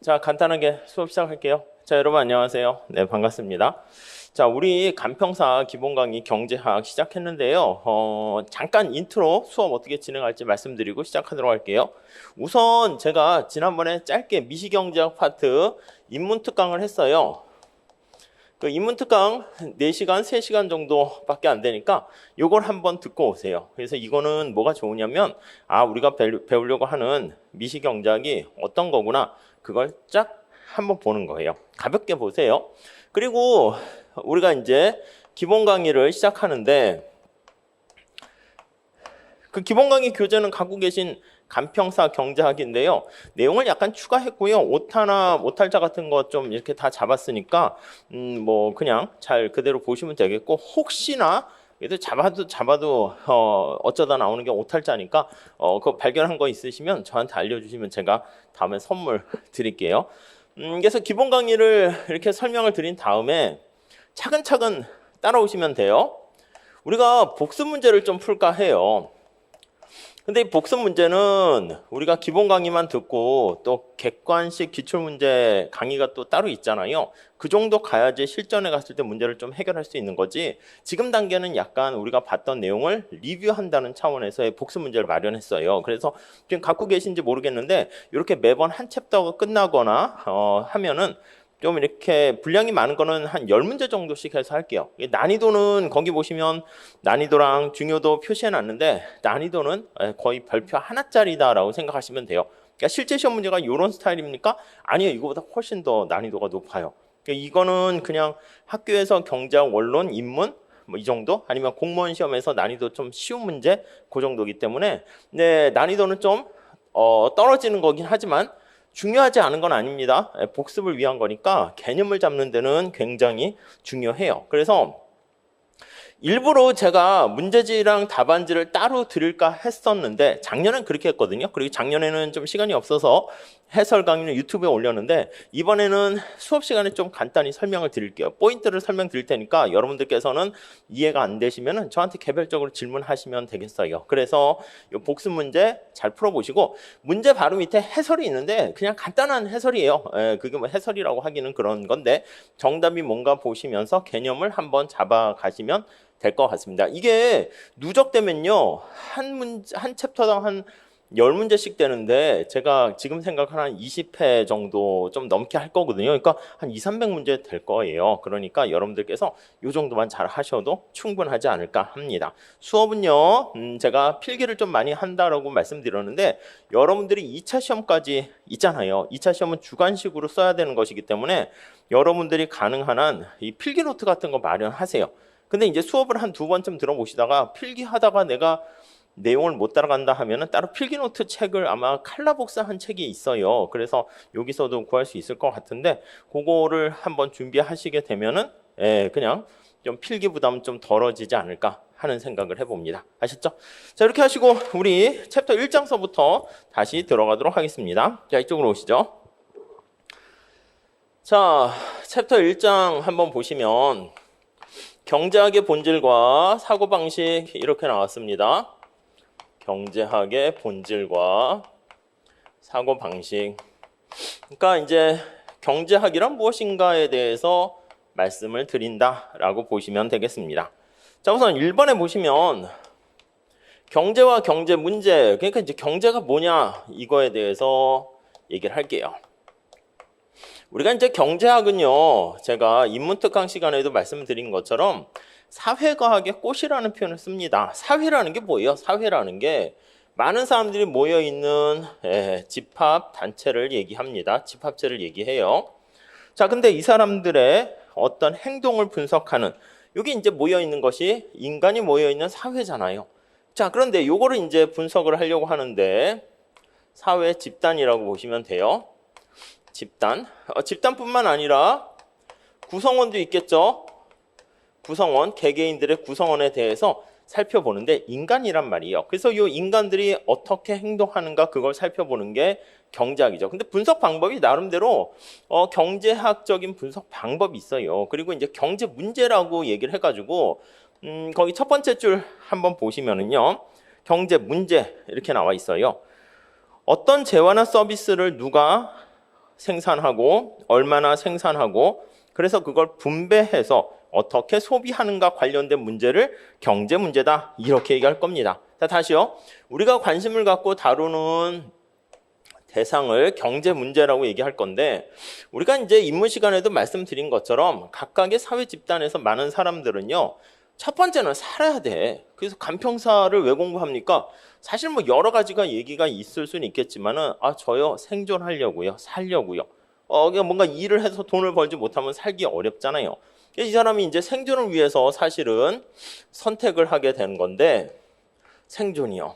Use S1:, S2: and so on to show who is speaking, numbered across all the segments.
S1: 자, 간단하게 수업 시작할게요. 자, 여러분 안녕하세요. 네, 반갑습니다. 자, 우리 간평사 기본 강의 경제학 시작했는데요. 잠깐 인트로 수업 어떻게 진행할지 말씀드리고 시작하도록 할게요. 우선 제가 지난번에 짧게 미시경제학 파트 인문 특강을 했어요. 그 인문 특강 4시간, 3시간 정도밖에 안 되니까 요걸 한번 듣고 오세요. 그래서 이거는 뭐가 좋으냐면 우리가 배우려고 하는 미시경제학이 어떤 거구나 그걸 쫙 한번 보는 거예요. 가볍게 보세요. 그리고 우리가 이제 기본 강의를 시작하는데 그 기본 강의 교재는 갖고 계신 간평사 경제학인데요. 내용을 약간 추가했고요. 오타나 오탈자 같은 거 좀 이렇게 다 잡았으니까 뭐 그냥 잘 그대로 보시면 되겠고, 혹시나 얘들 잡아도 어쩌다 나오는 게 오탈자니까 그거 발견한 거 있으시면 저한테 알려주시면 제가 다음에 선물 드릴게요. 그래서 기본 강의를 이렇게 설명을 드린 다음에 차근차근 따라오시면 돼요. 우리가 복습 문제를 좀 풀까 해요. 근데 이 복습 문제는 우리가 기본 강의만 듣고 또 객관식 기출문제 강의가 또 따로 있잖아요. 그 정도 가야지 실전에 갔을 때 문제를 좀 해결할 수 있는 거지, 지금 단계는 약간 우리가 봤던 내용을 리뷰한다는 차원에서의 복습 문제를 마련했어요. 그래서 지금 갖고 계신지 모르겠는데 이렇게 매번 한 챕터가 끝나거나 하면은 좀 이렇게 분량이 많은 거는 한 10문제 정도씩 해서 할게요. 난이도는 거기 보시면 난이도랑 중요도 표시해 놨는데, 난이도는 거의 별표 하나짜리다라고 생각하시면 돼요. 그러니까 실제 시험 문제가 이런 스타일입니까? 아니요, 이거보다 훨씬 더 난이도가 높아요. 그러니까 이거는 그냥 학교에서 경제학, 원론, 인문 뭐 이 정도, 아니면 공무원 시험에서 난이도 좀 쉬운 문제 그 정도이기 때문에 네, 난이도는 좀 떨어지는 거긴 하지만 중요하지 않은 건 아닙니다. 복습을 위한 거니까 개념을 잡는 데는 굉장히 중요해요. 그래서 일부러 제가 문제지랑 답안지를 따로 드릴까 했었는데, 작년엔 그렇게 했거든요. 그리고 작년에는 좀 시간이 없어서 해설 강의는 유튜브에 올렸는데, 이번에는 수업 시간에 좀 간단히 설명을 드릴게요. 포인트를 설명드릴 테니까 여러분들께서는 이해가 안 되시면 저한테 개별적으로 질문하시면 되겠어요. 그래서 이 복습 문제 잘 풀어보시고, 문제 바로 밑에 해설이 있는데 그냥 간단한 해설이에요. 그게 뭐 해설이라고 하기는 그런 건데, 정답이 뭔가 보시면서 개념을 한번 잡아가시면 될 것 같습니다. 이게 누적되면요, 한 챕터당 한 10문제씩 되는데, 제가 지금 생각하는 한 20회 정도 좀 넘게 할 거거든요. 그러니까 한 200~300문제 될 거예요. 그러니까 여러분들께서 이 정도만 잘 하셔도 충분하지 않을까 합니다. 수업은요, 제가 필기를 좀 많이 한다라고 말씀드렸는데, 여러분들이 2차 시험까지 있잖아요. 2차 시험은 주관식으로 써야 되는 것이기 때문에 여러분들이 가능한 한 이 필기 노트 같은 거 마련하세요. 근데 이제 수업을 한 2번쯤 들어보시다가 필기하다가 내가 내용을 못 따라간다 하면은 따로 필기노트 책을 아마 칼라복사한 책이 있어요. 그래서 여기서도 구할 수 있을 것 같은데, 그거를 한번 준비하시게 되면은 그냥 좀 필기 부담 좀 덜어지지 않을까 하는 생각을 해봅니다. 아셨죠? 자, 이렇게 하시고 우리 챕터 1장서부터 다시 들어가도록 하겠습니다. 자, 이쪽으로 오시죠. 자, 챕터 1장 한번 보시면 경제학의 본질과 사고방식 이렇게 나왔습니다. 경제학의 본질과 사고방식. 그러니까 이제 경제학이란 무엇인가에 대해서 말씀을 드린다라고 보시면 되겠습니다. 자, 우선 1번에 보시면 경제와 경제 문제, 그러니까 이제 경제가 뭐냐 이거에 대해서 얘기를 할게요. 우리가 이제 경제학은요, 제가 인문특강 시간에도 말씀드린 것처럼 사회과학의 꽃이라는 표현을 씁니다. 사회라는 게 뭐예요? 사회라는 게 많은 사람들이 모여있는 집합 단체를 얘기합니다. 집합체를 얘기해요. 자, 근데 이 사람들의 어떤 행동을 분석하는, 여기 이제 모여있는 것이 인간이 모여있는 사회잖아요. 자, 그런데 요거를 이제 분석을 하려고 하는데 사회 집단이라고 보시면 돼요. 집단. 집단뿐만 아니라 구성원도 있겠죠. 구성원, 개개인들의 구성원에 대해서 살펴보는데 인간이란 말이에요. 그래서 이 인간들이 어떻게 행동하는가 그걸 살펴보는 게 경제학이죠. 근데 분석 방법이 나름대로 경제학적인 분석 방법이 있어요. 그리고 이제 경제 문제라고 얘기를 해가지고 거기 첫 번째 줄 한번 보시면은요, 경제 문제 이렇게 나와 있어요. 어떤 재화나 서비스를 누가 생산하고 얼마나 생산하고 그래서 그걸 분배해서 어떻게 소비하는가 관련된 문제를 경제 문제다 이렇게 얘기할 겁니다. 자, 다시요. 우리가 관심을 갖고 다루는 대상을 경제 문제라고 얘기할 건데 우리가 이제 입문 시간에도 말씀드린 것처럼 각각의 사회 집단에서 많은 사람들은요. 첫 번째는 살아야 돼. 그래서 간평사를 왜 공부합니까? 사실 뭐 여러 가지가 얘기가 있을 수는 있겠지만은 저요 생존하려고요. 살려고요. 그냥 뭔가 일을 해서 돈을 벌지 못하면 살기 어렵잖아요. 이 사람이 이제 생존을 위해서 사실은 선택을 하게 되는 건데 생존이요.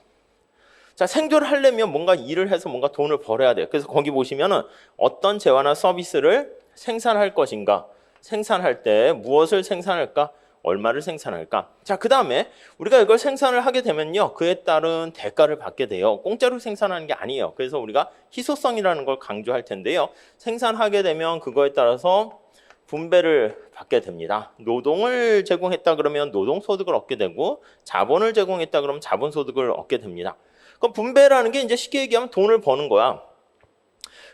S1: 자, 생존을 하려면 뭔가 일을 해서 뭔가 돈을 벌어야 돼요. 그래서 거기 보시면은 어떤 재화나 서비스를 생산할 것인가, 생산할 때 무엇을 생산할까, 얼마를 생산할까. 자, 그 다음에 우리가 이걸 생산을 하게 되면요. 그에 따른 대가를 받게 돼요. 공짜로 생산하는 게 아니에요. 그래서 우리가 희소성이라는 걸 강조할 텐데요. 생산하게 되면 그거에 따라서 분배를 받게 됩니다. 노동을 제공했다 그러면 노동소득을 얻게 되고 자본을 제공했다 그러면 자본소득을 얻게 됩니다. 그럼 분배라는 게 이제 쉽게 얘기하면 돈을 버는 거야.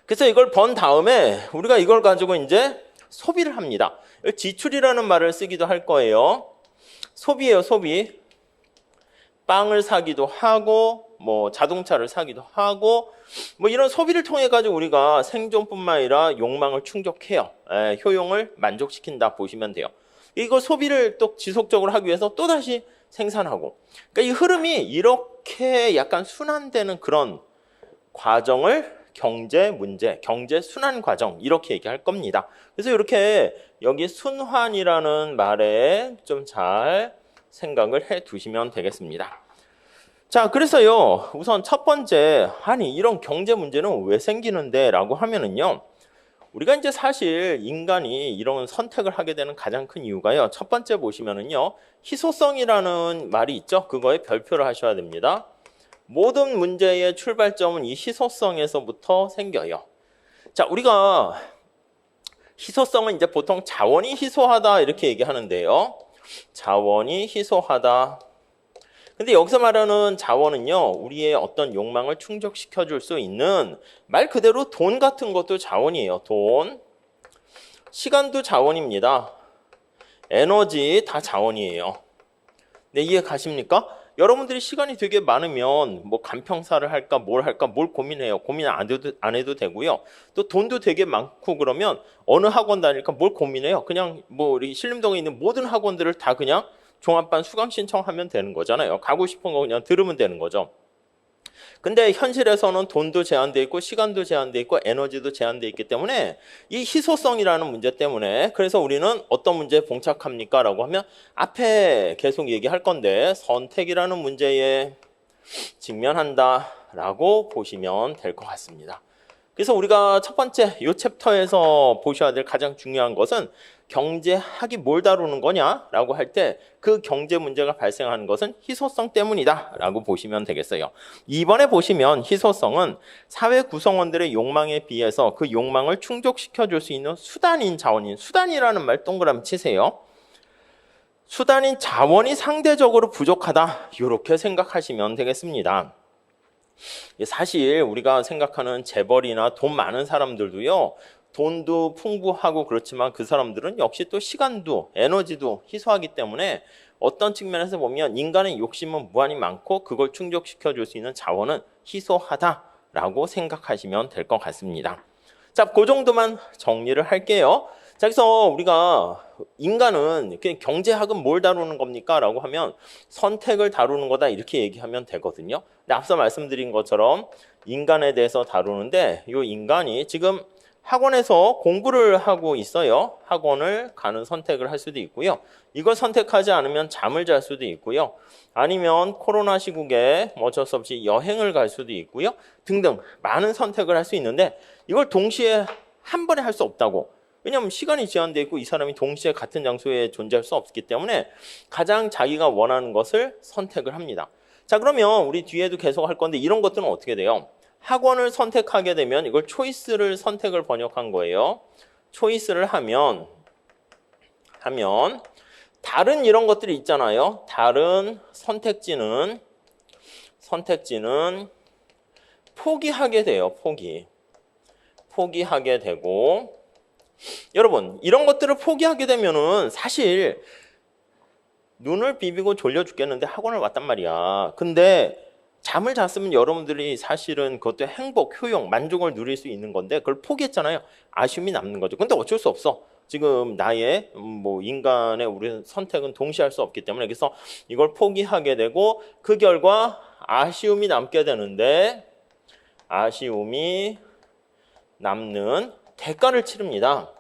S1: 그래서 이걸 번 다음에 우리가 이걸 가지고 이제 소비를 합니다. 지출이라는 말을 쓰기도 할 거예요. 소비예요, 소비. 빵을 사기도 하고 뭐 자동차를 사기도 하고 뭐 이런 소비를 통해 가지고 우리가 생존뿐만 아니라 욕망을 충족해요. 효용을 만족시킨다 보시면 돼요. 이거 소비를 또 지속적으로 하기 위해서 또다시 생산하고 그러니까 이 흐름이 이렇게 약간 순환되는 그런 과정을 경제 문제, 경제 순환 과정 이렇게 얘기할 겁니다. 그래서 이렇게 여기 순환이라는 말에 좀 잘 생각을 해 두시면 되겠습니다. 자, 그래서요 우선 첫 번째 아니 이런 경제 문제는 왜 생기는데 라고 하면은요 우리가 이제 사실 인간이 이런 선택을 하게 되는 가장 큰 이유가요. 첫 번째 보시면은요. 희소성이라는 말이 있죠. 그거에 별표를 하셔야 됩니다. 모든 문제의 출발점은 이 희소성에서부터 생겨요. 자, 우리가 희소성은 이제 보통 자원이 희소하다 이렇게 얘기하는데요. 자원이 희소하다. 근데 여기서 말하는 자원은요, 우리의 어떤 욕망을 충족시켜 줄 수 있는 말 그대로 돈 같은 것도 자원이에요. 돈. 시간도 자원입니다. 에너지 다 자원이에요. 네, 이해 가십니까? 여러분들이 시간이 되게 많으면 뭐 간평사를 할까 뭘 고민해요. 고민 안 해도 되고요. 또 돈도 되게 많고 그러면 어느 학원 다닐까 뭘 고민해요. 그냥 뭐 우리 신림동에 있는 모든 학원들을 다 그냥 종합반 수강 신청하면 되는 거잖아요. 가고 싶은 거 그냥 들으면 되는 거죠. 근데 현실에서는 돈도 제한되어 있고 시간도 제한되어 있고 에너지도 제한되어 있기 때문에 이 희소성이라는 문제 때문에 그래서 우리는 어떤 문제에 봉착합니까? 라고 하면 앞에 계속 얘기할 건데 선택이라는 문제에 직면한다 라고 보시면 될 것 같습니다. 그래서 우리가 첫 번째 이 챕터에서 보셔야 될 가장 중요한 것은 경제학이 뭘 다루는 거냐라고 할 때 그 경제 문제가 발생하는 것은 희소성 때문이다라고 보시면 되겠어요. 이번에 보시면 희소성은 사회 구성원들의 욕망에 비해서 그 욕망을 충족시켜 줄 수 있는 수단인 자원인 수단이라는 말 동그라미 치세요. 수단인 자원이 상대적으로 부족하다 이렇게 생각하시면 되겠습니다. 사실 우리가 생각하는 재벌이나 돈 많은 사람들도요. 돈도 풍부하고 그렇지만 그 사람들은 역시 또 시간도 에너지도 희소하기 때문에 어떤 측면에서 보면 인간의 욕심은 무한히 많고 그걸 충족시켜 줄 수 있는 자원은 희소하다라고 생각하시면 될 것 같습니다. 자, 그 정도만 정리를 할게요. 자, 그래서 우리가 인간은 경제학은 뭘 다루는 겁니까? 라고 하면 선택을 다루는 거다 이렇게 얘기하면 되거든요. 근데 앞서 말씀드린 것처럼 인간에 대해서 다루는데 이 인간이 지금 학원에서 공부를 하고 있어요. 학원을 가는 선택을 할 수도 있고요. 이걸 선택하지 않으면 잠을 잘 수도 있고요. 아니면 코로나 시국에 어쩔 수 없이 여행을 갈 수도 있고요. 등등 많은 선택을 할 수 있는데 이걸 동시에 한 번에 할 수 없다고. 왜냐하면 시간이 제한되어 있고 이 사람이 동시에 같은 장소에 존재할 수 없기 때문에 가장 자기가 원하는 것을 선택을 합니다. 자, 그러면 우리 뒤에도 계속 할 건데 이런 것들은 어떻게 돼요? 학원을 선택하게 되면 이걸 초이스를 선택을 번역한 거예요. 초이스를 하면 다른 이런 것들이 있잖아요. 다른 선택지는 포기하게 돼요. 포기하게 되고, 여러분 이런 것들을 포기하게 되면은 사실 눈을 비비고 졸려 죽겠는데 학원을 왔단 말이야. 근데 잠을 잤으면 여러분들이 사실은 그것도 행복, 효용, 만족을 누릴 수 있는 건데 그걸 포기했잖아요. 아쉬움이 남는 거죠. 근데 어쩔 수 없어. 지금 나의 뭐 인간의 우리 선택은 동시할 수 없기 때문에, 그래서 이걸 포기하게 되고 그 결과 아쉬움이 남게 되는데, 아쉬움이 남는 대가를 치릅니다.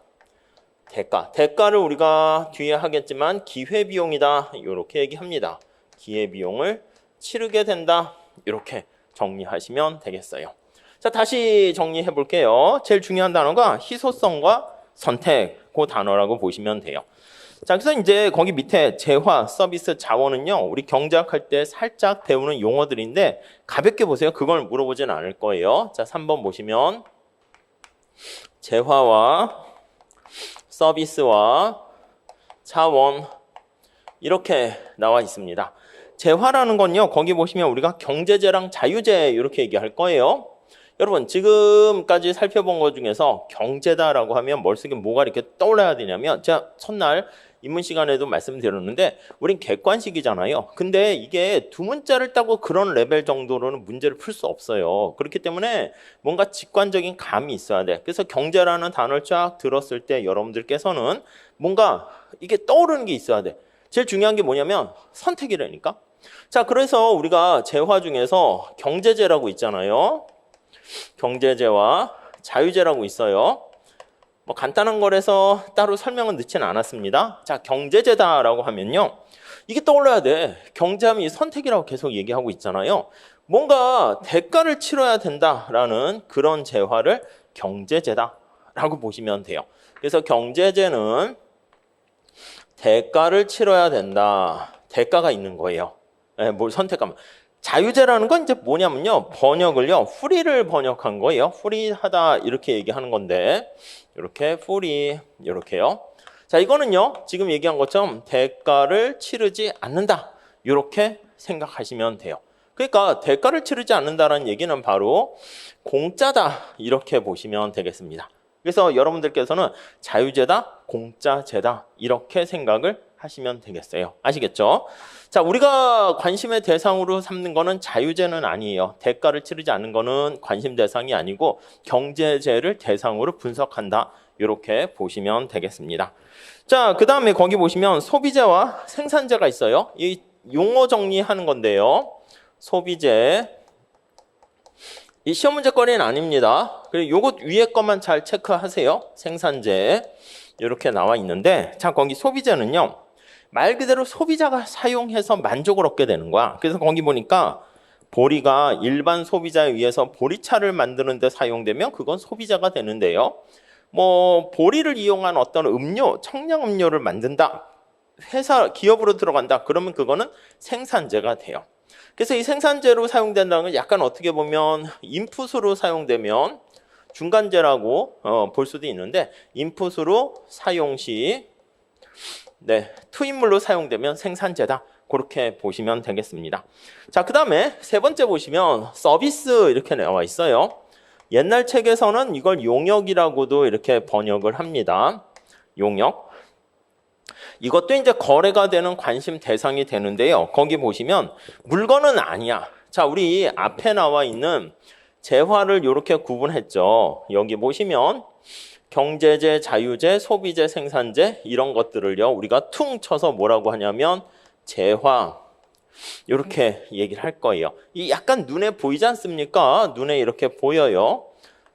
S1: 대가를 우리가 뒤에 하겠지만 기회비용이다 이렇게 얘기합니다. 기회비용을 치르게 된다 이렇게 정리하시면 되겠어요. 자, 다시 정리해 볼게요. 제일 중요한 단어가 희소성과 선택, 그 단어라고 보시면 돼요. 자, 그래서 이제 거기 밑에 재화, 서비스, 자원은요, 우리 경제학할 때 살짝 배우는 용어들인데 가볍게 보세요. 그걸 물어보진 않을 거예요. 자, 3번 보시면 재화와 서비스와 자원 이렇게 나와 있습니다. 재화라는 건요, 거기 보시면 우리가 경제재랑 자유재 이렇게 얘기할 거예요. 여러분 지금까지 살펴본 것 중에서 경제다라고 하면 머릿속에 뭐가 이렇게 떠올라야 되냐면, 제가 첫날 입문 시간에도 말씀드렸는데 우린 객관식이잖아요. 근데 이게 두 문자를 따고 그런 레벨 정도로는 문제를 풀 수 없어요. 그렇기 때문에 뭔가 직관적인 감이 있어야 돼. 그래서 경제라는 단어를 쫙 들었을 때 여러분들께서는 뭔가 이게 떠오르는 게 있어야 돼. 제일 중요한 게 뭐냐면 선택이라니까. 자, 그래서 우리가 재화 중에서 경제재라고 있잖아요. 경제재와 자유재라고 있어요. 뭐 간단한 거라서 따로 설명은 넣지는 않았습니다. 자, 경제재다라고 하면요, 이게 떠올라야 돼. 경제하면 선택이라고 계속 얘기하고 있잖아요. 뭔가 대가를 치러야 된다라는 그런 재화를 경제재다라고 보시면 돼요. 그래서 경제재는 대가를 치러야 된다. 대가가 있는 거예요. 네, 뭘 선택하면. 자유재라는 건 이제 뭐냐면요, 번역을요, free를 번역한 거예요. free-하다 이렇게 얘기하는 건데, 이렇게 free 이렇게요. 자, 이거는요 지금 얘기한 것처럼 대가를 치르지 않는다 이렇게 생각하시면 돼요. 그러니까 대가를 치르지 않는다는 얘기는 바로 공짜다 이렇게 보시면 되겠습니다. 그래서 여러분들께서는 자유재다, 공짜재다 이렇게 생각을 하시면 되겠어요. 아시겠죠? 자, 우리가 관심의 대상으로 삼는 거는 자유재는 아니에요. 대가를 치르지 않는 거는 관심 대상이 아니고 경제재를 대상으로 분석한다. 이렇게 보시면 되겠습니다. 자, 그 다음에 거기 보시면 소비재와 생산재가 있어요. 이 용어 정리하는 건데요. 소비재. 이 시험 문제거리는 아닙니다. 그리고 요것 위에 것만 잘 체크하세요. 생산재. 이렇게 나와 있는데, 자, 거기 소비재는요, 말 그대로 소비자가 사용해서 만족을 얻게 되는 거야. 그래서 거기 보니까 보리가 일반 소비자에 의해서 보리차를 만드는 데 사용되면 그건 소비자가 되는데요. 뭐 보리를 이용한 어떤 음료, 청량 음료를 만든다. 회사, 기업으로 들어간다. 그러면 그거는 생산재가 돼요. 그래서 이 생산재로 사용된다는 건 약간 어떻게 보면 인풋으로 사용되면 중간재라고 볼 수도 있는데, 인풋으로 사용 시 투입물로 사용되면 생산재다. 그렇게 보시면 되겠습니다. 자, 그 다음에 세 번째 보시면 서비스 이렇게 나와 있어요. 옛날 책에서는 이걸 용역이라고도 이렇게 번역을 합니다. 용역. 이것도 이제 거래가 되는 관심 대상이 되는데요. 거기 보시면 물건은 아니야. 자, 우리 앞에 나와 있는 재화를 이렇게 구분했죠. 여기 보시면 경제재, 자유재, 소비재, 생산재 이런 것들을요 우리가 퉁 쳐서 뭐라고 하냐면 재화 이렇게 얘기를 할 거예요. 이 약간 눈에 보이지 않습니까? 눈에 이렇게 보여요.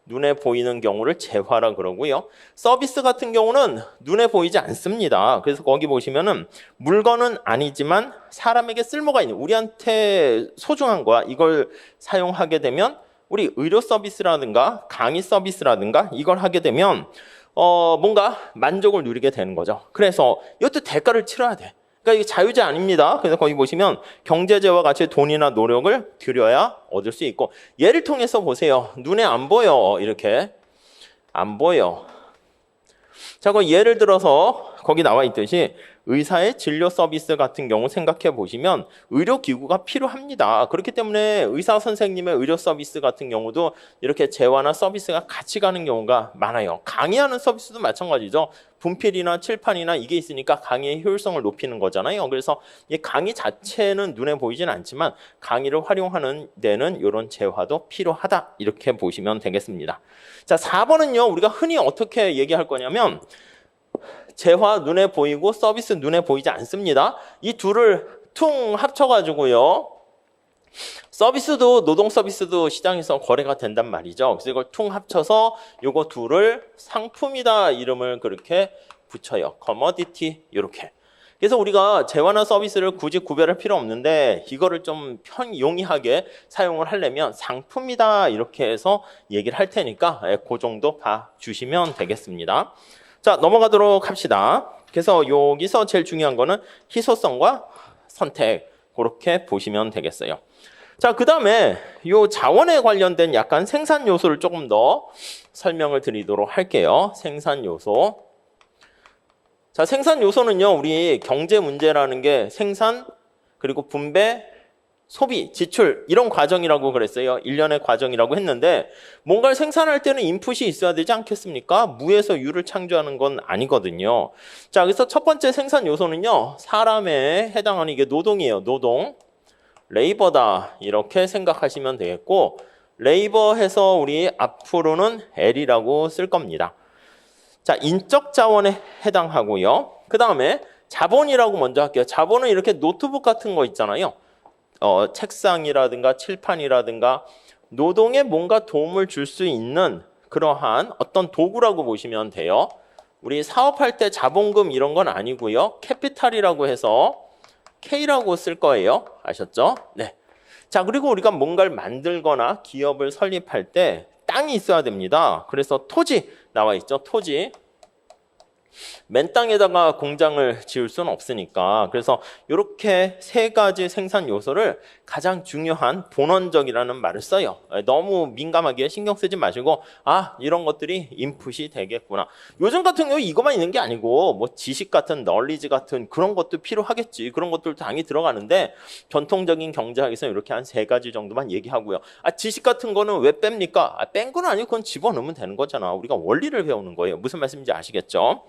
S1: 눈에 보이는 경우를 재화라 그러고요. 서비스 같은 경우는 눈에 보이지 않습니다. 그래서 거기 보시면은 물건은 아니지만 사람에게 쓸모가 있는, 우리한테 소중한 거야. 이걸 사용하게 되면 우리 의료 서비스라든가 강의 서비스라든가 이걸 하게 되면 뭔가 만족을 누리게 되는 거죠. 그래서 이것도 대가를 치러야 돼. 그러니까 이게 자유재 아닙니다. 그래서 거기 보시면 경제재와 같이 돈이나 노력을 들여야 얻을 수 있고, 예를 통해서 보세요. 눈에 안 보여. 이렇게 안 보여. 자, 그 예를 들어서 거기 나와 있듯이 의사의 진료 서비스 같은 경우 생각해 보시면 의료기구가 필요합니다. 그렇기 때문에 의사 선생님의 의료 서비스 같은 경우도 이렇게 재화나 서비스가 같이 가는 경우가 많아요. 강의하는 서비스도 마찬가지죠. 분필이나 칠판이나 이게 있으니까 강의의 효율성을 높이는 거잖아요. 그래서 이 강의 자체는 눈에 보이진 않지만 강의를 활용하는 데는 이런 재화도 필요하다. 이렇게 보시면 되겠습니다. 자, 4번은요. 우리가 흔히 어떻게 얘기할 거냐면 재화 눈에 보이고 서비스 눈에 보이지 않습니다. 이 둘을 퉁 합쳐가지고요. 서비스도 노동 서비스도 시장에서 거래가 된단 말이죠. 그래서 이걸 퉁 합쳐서 요거 둘을 상품이다 이름을 그렇게 붙여요. 커머디티 이렇게. 그래서 우리가 재화나 서비스를 굳이 구별할 필요 없는데 이거를 좀 용이하게 사용을 하려면 상품이다 이렇게 해서 얘기를 할 테니까 그 정도 봐주시면 되겠습니다. 자, 넘어가도록 합시다. 그래서 여기서 제일 중요한 거는 희소성과 선택 그렇게 보시면 되겠어요. 자, 그 다음에 요 자원에 관련된 약간 생산 요소를 조금 더 설명을 드리도록 할게요. 생산 요소. 자, 생산 요소는요, 우리 경제 문제라는 게 생산, 그리고 분배, 소비, 지출 이런 과정이라고 그랬어요. 일련의 과정이라고 했는데 뭔가를 생산할 때는 인풋이 있어야 되지 않겠습니까? 무에서 유를 창조하는 건 아니거든요. 자, 그래서 첫 번째 생산 요소는요. 사람에 해당하는 이게 노동이에요. 노동. 레이버다 이렇게 생각하시면 되겠고 레이버 해서 우리 앞으로는 L이라고 쓸 겁니다. 자, 인적 자원에 해당하고요. 그 다음에 자본이라고 먼저 할게요. 자본은 이렇게 노트북 같은 거 있잖아요. 책상이라든가 칠판이라든가 노동에 뭔가 도움을 줄 수 있는 그러한 어떤 도구라고 보시면 돼요. 우리 사업할 때 자본금 이런 건 아니고요. 캐피탈이라고 해서 K라고 쓸 거예요. 아셨죠? 네. 자, 그리고 우리가 뭔가를 만들거나 기업을 설립할 때 땅이 있어야 됩니다. 그래서 토지 나와 있죠. 토지. 맨 땅에다가 공장을 지을 수는 없으니까 그래서 이렇게 세 가지 생산 요소를 가장 중요한 본원적이라는 말을 써요. 너무 민감하게 신경 쓰지 마시고 이런 것들이 인풋이 되겠구나. 요즘 같은 경우 이것만 있는 게 아니고 뭐 지식 같은 널리지 같은 그런 것도 필요하겠지. 그런 것들도 당연히 들어가는데 전통적인 경제학에서 이렇게 한 세 가지 정도만 얘기하고요. 지식 같은 거는 왜 뺍니까? 뺀 건 아니고 그건 집어넣으면 되는 거잖아. 우리가 원리를 배우는 거예요. 무슨 말씀인지 아시겠죠?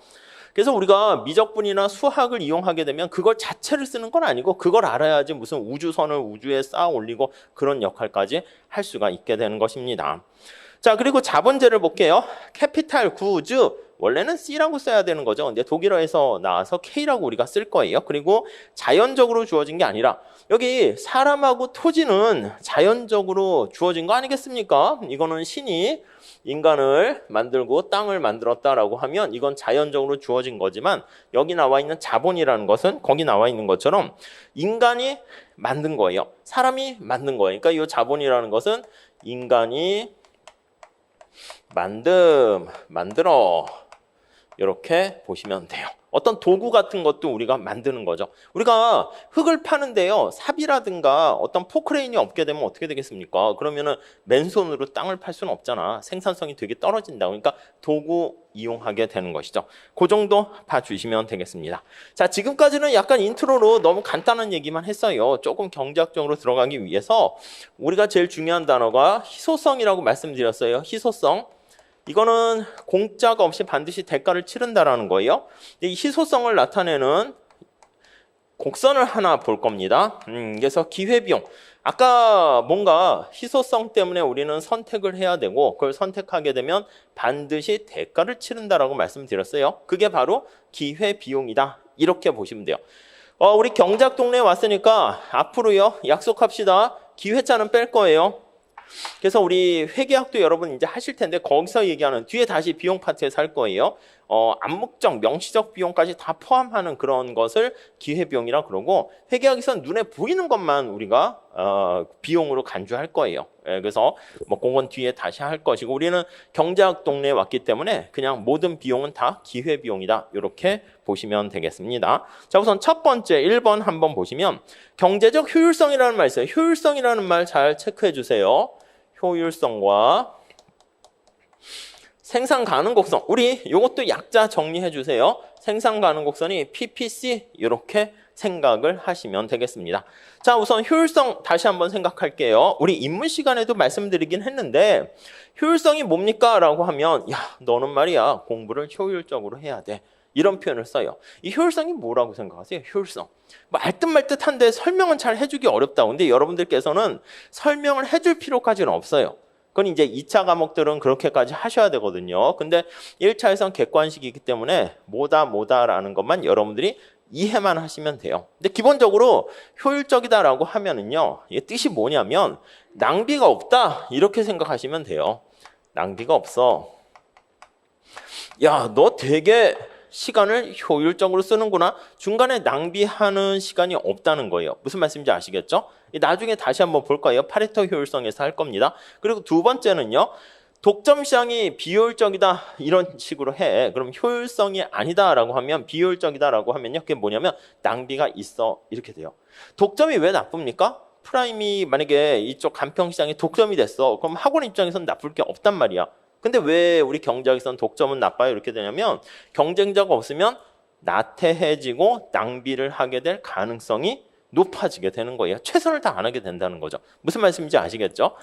S1: 그래서 우리가 미적분이나 수학을 이용하게 되면 그걸 자체를 쓰는 건 아니고 그걸 알아야지 무슨 우주선을 우주에 쌓아 올리고 그런 역할까지 할 수가 있게 되는 것입니다. 자, 그리고 자본재를 볼게요. 캐피탈 구즈 원래는 C라고 써야 되는 거죠. 근데 독일어에서 나와서 K라고 우리가 쓸 거예요. 그리고 자연적으로 주어진 게 아니라 여기 사람하고 토지는 자연적으로 주어진 거 아니겠습니까? 이거는 신이 인간을 만들고 땅을 만들었다라고 하면 이건 자연적으로 주어진 거지만 여기 나와 있는 자본이라는 것은 거기 나와 있는 것처럼 인간이 만든 거예요. 사람이 만든 거예요. 그러니까 이 자본이라는 것은 인간이 만들어 이렇게 보시면 돼요. 어떤 도구 같은 것도 우리가 만드는 거죠. 우리가 흙을 파는데요. 삽이라든가 어떤 포크레인이 없게 되면 어떻게 되겠습니까? 그러면은 맨손으로 땅을 팔 수는 없잖아. 생산성이 되게 떨어진다. 그러니까 도구 이용하게 되는 것이죠. 그 정도 봐주시면 되겠습니다. 자, 지금까지는 약간 인트로로 너무 간단한 얘기만 했어요. 조금 경제학적으로 들어가기 위해서 우리가 제일 중요한 단어가 희소성이라고 말씀드렸어요. 희소성. 이거는 공짜가 없이 반드시 대가를 치른다라는 거예요. 이 희소성을 나타내는 곡선을 하나 볼 겁니다. 그래서 기회비용. 아까 뭔가 희소성 때문에 우리는 선택을 해야 되고 그걸 선택하게 되면 반드시 대가를 치른다라고 말씀드렸어요. 그게 바로 기회비용이다. 이렇게 보시면 돼요. 우리 경작 동네에 왔으니까 앞으로요. 약속합시다. 기회자는 뺄 거예요. 그래서 우리 회계학도 여러분 이제 하실 텐데 거기서 얘기하는 뒤에 다시 비용 파트에서 할 거예요. 암묵적, 명시적 비용까지 다 포함하는 그런 것을 기회비용이라 그러고 회계학에서는 눈에 보이는 것만 우리가 비용으로 간주할 거예요. 그래서 뭐 그건 뒤에 다시 할 것이고 우리는 경제학 동네에 왔기 때문에 그냥 모든 비용은 다 기회비용이다. 이렇게 보시면 되겠습니다. 자, 우선 첫 번째 1번 한번 보시면 경제적 효율성이라는 말 있어요. 효율성이라는 말 잘 체크해 주세요. 효율성과 생산 가능 곡선. 우리 이것도 약자 정리해 주세요. 생산 가능 곡선이 PPC 이렇게 생각을 하시면 되겠습니다. 자, 우선 효율성 다시 한번 생각할게요. 우리 입문 시간에도 말씀드리긴 했는데 효율성이 뭡니까? 라고 하면 야, 너는 말이야 공부를 효율적으로 해야 돼. 이런 표현을 써요. 이 효율성이 뭐라고 생각하세요? 효율성. 뭐 알듯 말듯한데 설명은 잘 해주기 어렵다. 근데 여러분들께서는 설명을 해줄 필요까지는 없어요. 그건 이제 2차 과목들은 그렇게까지 하셔야 되거든요. 근데 1차에선 객관식이기 때문에 뭐다라는 것만 여러분들이 이해만 하시면 돼요. 근데 기본적으로 효율적이다라고 하면은요, 이게 뜻이 뭐냐면 낭비가 없다 이렇게 생각하시면 돼요. 낭비가 없어. 야, 너 되게 시간을 효율적으로 쓰는구나. 중간에 낭비하는 시간이 없다는 거예요. 무슨 말씀인지 아시겠죠? 나중에 다시 한번 볼 거예요. 파레토 효율성에서 할 겁니다. 그리고 두 번째는요. 독점 시장이 비효율적이다 이런 식으로 해. 그럼 효율성이 아니다라고 하면 비효율적이다라고 하면요. 그게 뭐냐면 낭비가 있어 이렇게 돼요. 독점이 왜 나쁩니까? 프라임이 만약에 이쪽 간평 시장이 독점이 됐어. 그럼 학원 입장에서는 나쁠 게 없단 말이야. 근데 왜 우리 경제학에서는 독점은 나빠요? 이렇게 되냐면 경쟁자가 없으면 나태해지고 낭비를 하게 될 가능성이 높아지게 되는 거예요. 최선을 다 안 하게 된다는 거죠. 무슨 말씀인지 아시겠죠?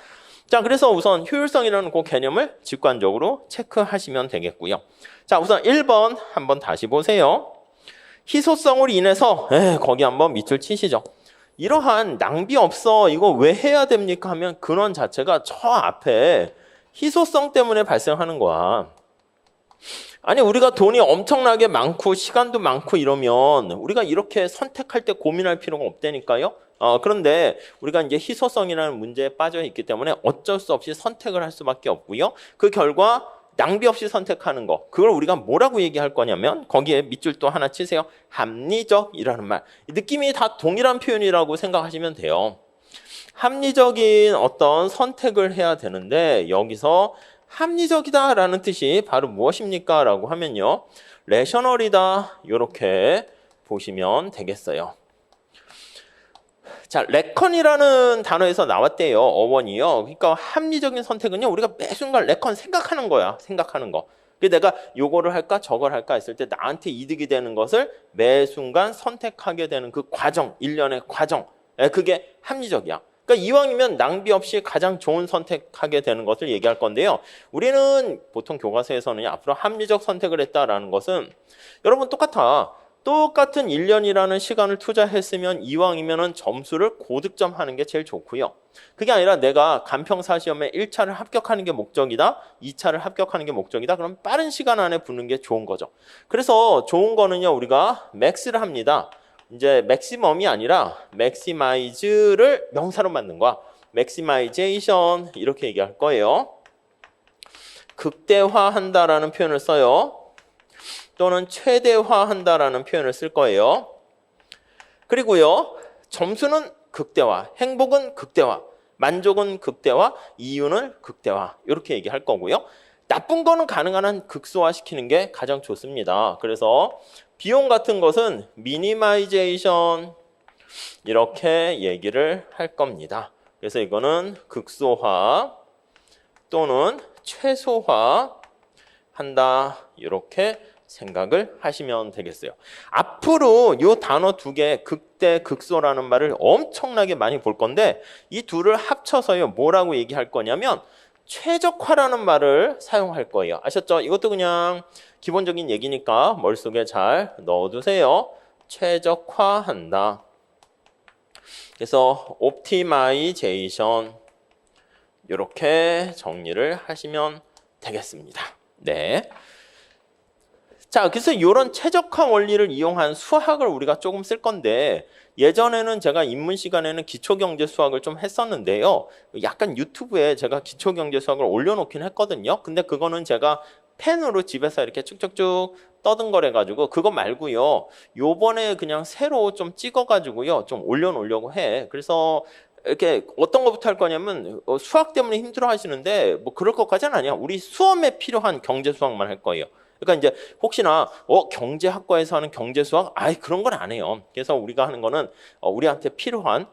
S1: 자, 그래서 우선 효율성이라는 그 개념을 직관적으로 체크하시면 되겠고요. 자, 우선 1번 한번 다시 보세요. 희소성으로 인해서 거기 한번 밑줄 치시죠. 이러한 낭비 없어 이거 왜 해야 됩니까 하면 근원 자체가 저 앞에 희소성 때문에 발생하는 거야. 아니 우리가 돈이 엄청나게 많고 시간도 많고 이러면 우리가 이렇게 선택할 때 고민할 필요가 없다니까요. 그런데 우리가 이제 희소성이라는 문제에 빠져 있기 때문에 어쩔 수 없이 선택을 할 수밖에 없고요. 그 결과 낭비 없이 선택하는 거, 그걸 우리가 뭐라고 얘기할 거냐면 거기에 밑줄 또 하나 치세요. 합리적이라는 말. 느낌이 다 동일한 표현이라고 생각하시면 돼요. 합리적인 어떤 선택을 해야 되는데 여기서 합리적이다라는 뜻이 바로 무엇입니까? 라고 하면요. 레셔널이다 이렇게 보시면 되겠어요. 자, 레컨이라는 단어에서 나왔대요. 어원이요. 그러니까 합리적인 선택은요. 우리가 매 순간 레컨 생각하는 거야. 생각하는 거. 내가 요거를 할까 저걸 할까 했을 때 나한테 이득이 되는 것을 매 순간 선택하게 되는 그 과정, 일련의 과정. 그게 합리적이야. 그러니까 이왕이면 낭비 없이 가장 좋은 선택하게 되는 것을 얘기할 건데요. 우리는 보통 교과서에서는 앞으로 합리적 선택을 했다라는 것은 여러분 똑같아. 똑같은 1년이라는 시간을 투자했으면 이왕이면은 점수를 고득점하는 게 제일 좋고요. 그게 아니라 내가 간평사 시험에 1차를 합격하는 게 목적이다, 2차를 합격하는 게 목적이다. 그럼 빠른 시간 안에 붙는 게 좋은 거죠. 그래서 좋은 거는요, 우리가 맥스를 합니다. 이제 맥시멈이 아니라 맥시마이즈를 명사로 만든 거야. 맥시마이제이션 이렇게 얘기할 거예요. 극대화한다라는 표현을 써요. 또는 최대화한다라는 표현을 쓸 거예요. 그리고요. 점수는 극대화, 행복은 극대화, 만족은 극대화, 이유는 극대화 이렇게 얘기할 거고요. 나쁜 거는 가능한 한 극소화시키는 게 가장 좋습니다. 그래서 비용 같은 것은 미니마이제이션 이렇게 얘기를 할 겁니다. 그래서 이거는 극소화 또는 최소화 한다 이렇게 생각을 하시면 되겠어요. 앞으로 이 단어 두 개 극대, 극소라는 말을 엄청나게 많이 볼 건데 이 둘을 합쳐서요 뭐라고 얘기할 거냐면 최적화라는 말을 사용할 거예요. 아셨죠? 이것도 그냥 기본적인 얘기니까 머릿속에 잘 넣어두세요. 최적화한다. 그래서 옵티마이제이션 이렇게 정리를 하시면 되겠습니다. 네. 자, 그래서 이런 최적화 원리를 이용한 수학을 우리가 조금 쓸 건데 예전에는 제가 입문 시간에는 기초경제 수학을 좀 했었는데요. 약간 유튜브에 제가 기초경제 수학을 올려놓긴 했거든요. 근데 그거는 제가 펜으로 집에서 이렇게 쭉쭉쭉 떠든거려가지고 그거 말고요. 요번에 그냥 새로 좀 찍어가지고요. 좀 올려놓으려고 해. 그래서 이렇게 어떤 것부터 할 거냐면 수학 때문에 힘들어 하시는데 뭐 그럴 것까지는 아니야. 우리 수험에 필요한 경제 수학만 할 거예요. 그러니까 이제 혹시나 경제학과에서 하는 경제 수학 그런 건 안 해요. 그래서 우리가 하는 거는 우리한테 필요한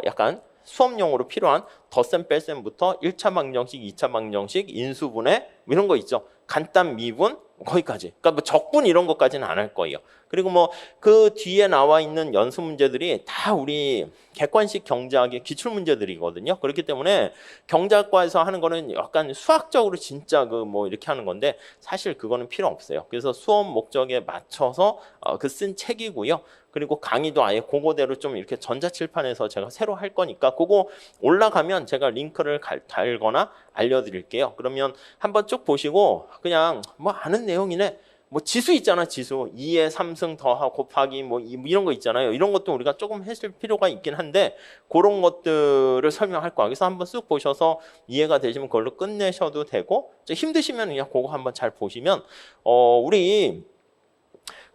S1: 약간 수업용으로 필요한 덧셈 뺄셈부터 1차 방정식, 2차 방정식, 인수분해 이런 거 있죠. 간단 미분 거기까지. 그러니까 뭐 적분 이런 것까지는 안 할 거예요. 그리고 뭐 그 뒤에 나와 있는 연습 문제들이 다 우리 객관식 경제학의 기출 문제들이거든요. 그렇기 때문에 경제학과에서 하는 거는 약간 수학적으로 진짜 그 뭐 이렇게 하는 건데 사실 그거는 필요 없어요. 그래서 수업 목적에 맞춰서 그 쓴 책이고요. 그리고 강의도 아예 그거대로 좀 이렇게 전자칠판에서 제가 새로 할 거니까 그거 올라가면 제가 링크를 달거나 알려드릴게요. 그러면 한번 쭉 보시고 그냥 뭐 아는 내용이네. 뭐 지수 있잖아, 지수. 2의 3승 더하고 곱하기 뭐 이런 거 있잖아요. 이런 것도 우리가 조금 했을 필요가 있긴 한데 그런 것들을 설명할 거야. 그래서 한번 쓱 보셔서 이해가 되시면 그걸로 끝내셔도 되고 힘드시면 그냥 그거 한번 잘 보시면 우리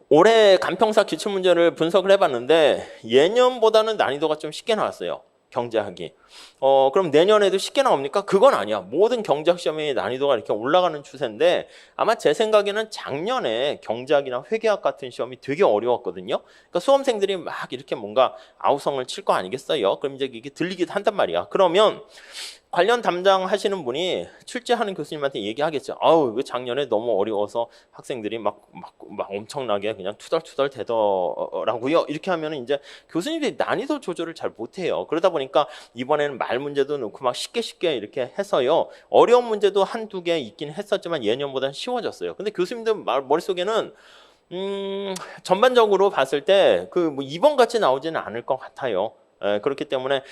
S1: 올해 간평사 기출문제를 분석을 해봤는데 예년보다는 난이도가 좀 쉽게 나왔어요. 경제학이. 그럼 내년에도 쉽게 나옵니까? 그건 아니야. 모든 경제학 시험의 난이도가 이렇게 올라가는 추세인데 아마 제 생각에는 작년에 경제학이나 회계학 같은 시험이 되게 어려웠거든요. 그러니까 수험생들이 막 이렇게 뭔가 아우성을 칠 거 아니겠어요? 그럼 이제 이게 들리기도 한단 말이야. 그러면 관련 담당하시는 분이 출제하는 교수님한테 얘기하겠죠. 아우, 이거 작년에 너무 어려워서 학생들이 막 엄청나게 그냥 투덜투덜 되더라고요. 이렇게 하면 이제 교수님들이 난이도 조절을 잘 못해요. 그러다 보니까 이번에는 말 문제도 넣고 막 쉽게 쉽게 해서요. 어려운 문제도 한두 개 있긴 했었지만 예년보다는 쉬워졌어요. 근데 교수님들 머릿속에는 전반적으로 봤을 때 그 뭐 2번 같이 나오지는 않을 것 같아요. 그렇기 때문에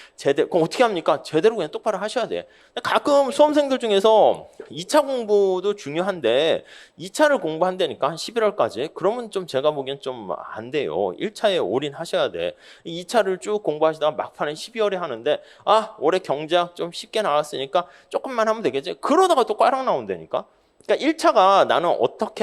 S1: 그럼 어떻게 합니까? 제대로 그냥 똑바로 하셔야 돼. 가끔 수험생들 중에서 2차 공부도 중요한데 2차를 공부한다니까 한 11월까지 그러면 좀 제가 보기엔 좀 안 돼요. 1차에 올인하셔야 돼. 2차를 쭉 공부하시다가 막판에 12월에 하는데 올해 경제학 좀 쉽게 나왔으니까 조금만 하면 되겠지. 그러다가 또 꽈랑 나온다니까. 그러니까 1차가 나는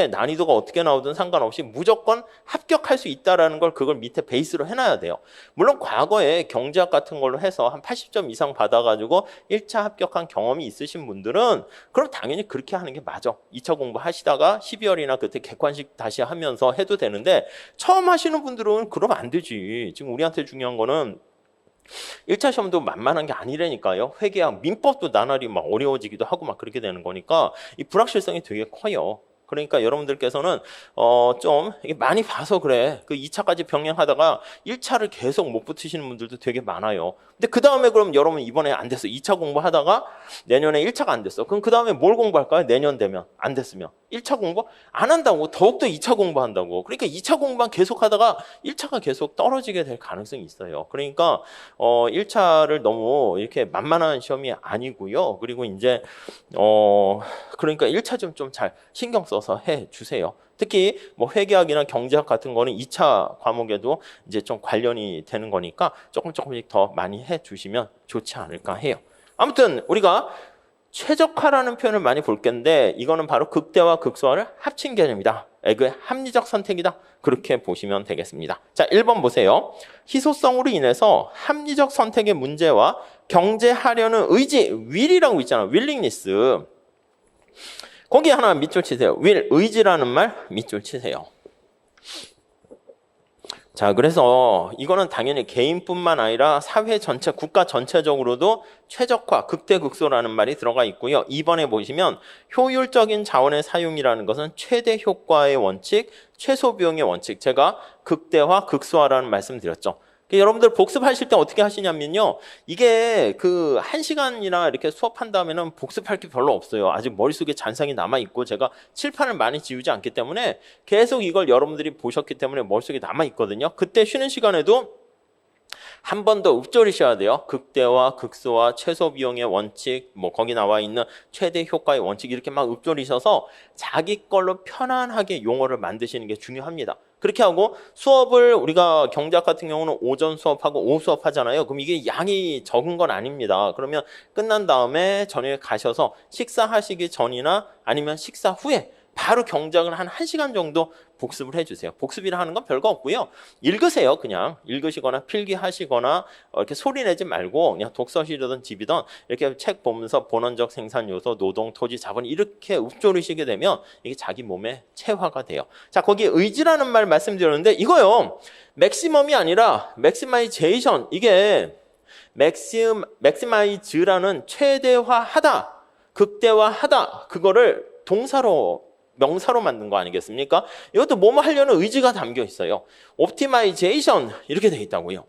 S1: 난이도가 어떻게 나오든 상관없이 무조건 합격할 수 있다라는 걸 그걸 밑에 베이스로 해놔야 돼요. 물론 과거에 경제학 같은 걸로 해서 한 80점 이상 받아가지고 1차 합격한 경험이 있으신 분들은 그럼 당연히 그렇게 하는 게 맞아. 2차 공부하시다가 12월이나 그때 객관식 다시 하면서 해도 되는데 처음 하시는 분들은 그러면 안 되지. 지금 우리한테 중요한 거는 1차 시험도 만만한 게 아니라니까요. 회계학, 민법도 나날이 막 어려워지기도 하고 막 그렇게 되는 거니까 이 불확실성이 되게 커요. 그러니까 여러분들께서는 좀 많이 봐서 그래. 그 2차까지 병행하다가 1차를 계속 못 붙으시는 분들도 되게 많아요. 근데 그 다음에 그럼 여러분 이번에 안 됐어. 2차 공부하다가 내년에 1차가 안 됐어. 그럼 그 다음에 뭘 공부할까요? 내년 되면 안 됐으면 1차 공부 안 한다고. 더욱더 2차 공부한다고. 그러니까 2차 공부만 계속 하다가 1차가 계속 떨어지게 될 가능성이 있어요. 그러니까 1차를 너무 이렇게 만만한 시험이 아니고요. 그리고 이제 그러니까 1차 좀 잘 신경 써서 해 주세요. 특히 뭐 회계학이나 경제학 같은 거는 2차 과목에도 이제 좀 관련이 되는 거니까 조금씩 더 많이 해 주시면 좋지 않을까 해요. 아무튼 우리가 최적화라는 표현을 많이 볼 건데 이거는 바로 극대화 극소화를 합친 개념이다. 그 합리적 선택이다. 그렇게 보시면 되겠습니다. 자, 1번 보세요. 희소성으로 인해서 합리적 선택의 문제와 경제하려는 의지, will이라고 있잖아. willingness. 거기에 하나 밑줄 치세요. will, 의지라는 말 밑줄 치세요. 자, 그래서 이거는 당연히 개인뿐만 아니라 사회 전체, 국가 전체적으로도 최적화, 극대극소라는 말이 들어가 있고요. 2번에 보시면 효율적인 자원의 사용이라는 것은 최대 효과의 원칙, 최소 비용의 원칙. 제가 극대화, 극소화라는 말씀 드렸죠. 여러분들 복습하실 때 어떻게 하시냐면요. 이게 그 1시간이나 이렇게 수업한 다음에는 복습할 게 별로 없어요. 아직 머릿속에 잔상이 남아있고 제가 칠판을 많이 지우지 않기 때문에 계속 이걸 여러분들이 보셨기 때문에 머릿속에 남아있거든요. 그때 쉬는 시간에도 한 번 더 읊조리셔야 돼요. 극대화, 극소화, 최소 비용의 원칙, 뭐 거기 나와 있는 최대 효과의 원칙 이렇게 막 읊조리셔서 자기 걸로 편안하게 용어를 만드시는 게 중요합니다. 그렇게 하고 수업을 우리가 경제학 같은 경우는 오전 수업하고 오후 수업하잖아요. 그럼 이게 양이 적은 건 아닙니다. 그러면 끝난 다음에 저녁에 가셔서 식사하시기 전이나 아니면 식사 후에 바로 경작을 한 1시간 정도 복습을 해주세요. 복습이라 하는 건 별거 없고요. 읽으세요. 그냥 읽으시거나 필기하시거나 이렇게 소리내지 말고 그냥 독서실이든 집이든 이렇게 책 보면서 본원적 생산 요소, 노동, 토지, 자본 이렇게 읊조리시게 되면 이게 자기 몸에 체화가 돼요. 자, 거기 의지라는 말 말씀드렸는데 이거요. 맥시멈이 아니라 맥시마이제이션. 이게 맥시마이즈라는 최대화하다, 극대화하다 그거를 동사로 명사로 만든 거 아니겠습니까? 이것도 뭐뭐 하려는 의지가 담겨 있어요. 옵티마이제이션 이렇게 돼 있다고요.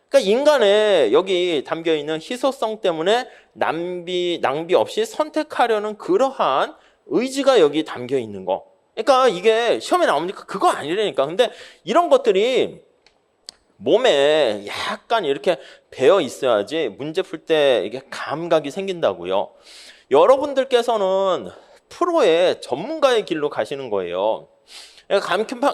S1: 그러니까 인간의 여기 담겨 있는 희소성 때문에 낭비 없이 선택하려는 그러한 의지가 여기 담겨 있는 거. 그러니까 이게 시험에 나오니까 그거 아니라니까. 근데 이런 것들이 몸에 약간 이렇게 배어 있어야지 문제 풀 때 이게 감각이 생긴다고요. 여러분들께서는 프로의 전문가의 길로 가시는 거예요.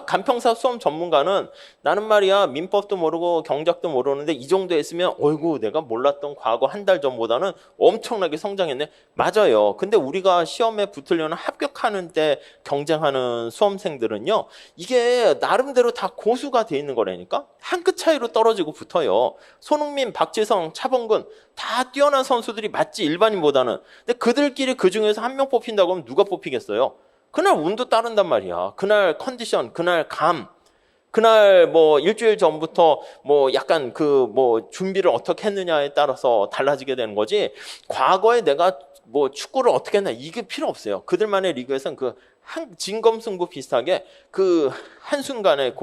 S1: 간평사 수험 전문가는 나는 말이야 민법도 모르고 경작도 모르는데 이 정도 했으면 어이구 내가 몰랐던 과거 한 달 전보다는 엄청나게 성장했네. 맞아요. 근데 우리가 시험에 붙으려는 합격하는 때 경쟁하는 수험생들은요, 이게 나름대로 다 고수가 돼 있는 거라니까. 한 끗 차이로 떨어지고 붙어요. 손흥민, 박지성, 차범근 다 뛰어난 선수들이 맞지, 일반인보다는. 근데 그들끼리 그중에서 한 명 뽑힌다고 하면 누가 뽑히겠어요? 그날 운도 따른단 말이야. 그날 컨디션, 그날 감, 그날 뭐 일주일 전부터 뭐 약간 그 뭐 준비를 어떻게 했느냐에 따라서 달라지게 되는 거지. 과거에 내가 뭐 축구를 어떻게 했나 이게 필요 없어요. 그들만의 리그에서는 그 진검승부 비슷하게 그 한순간에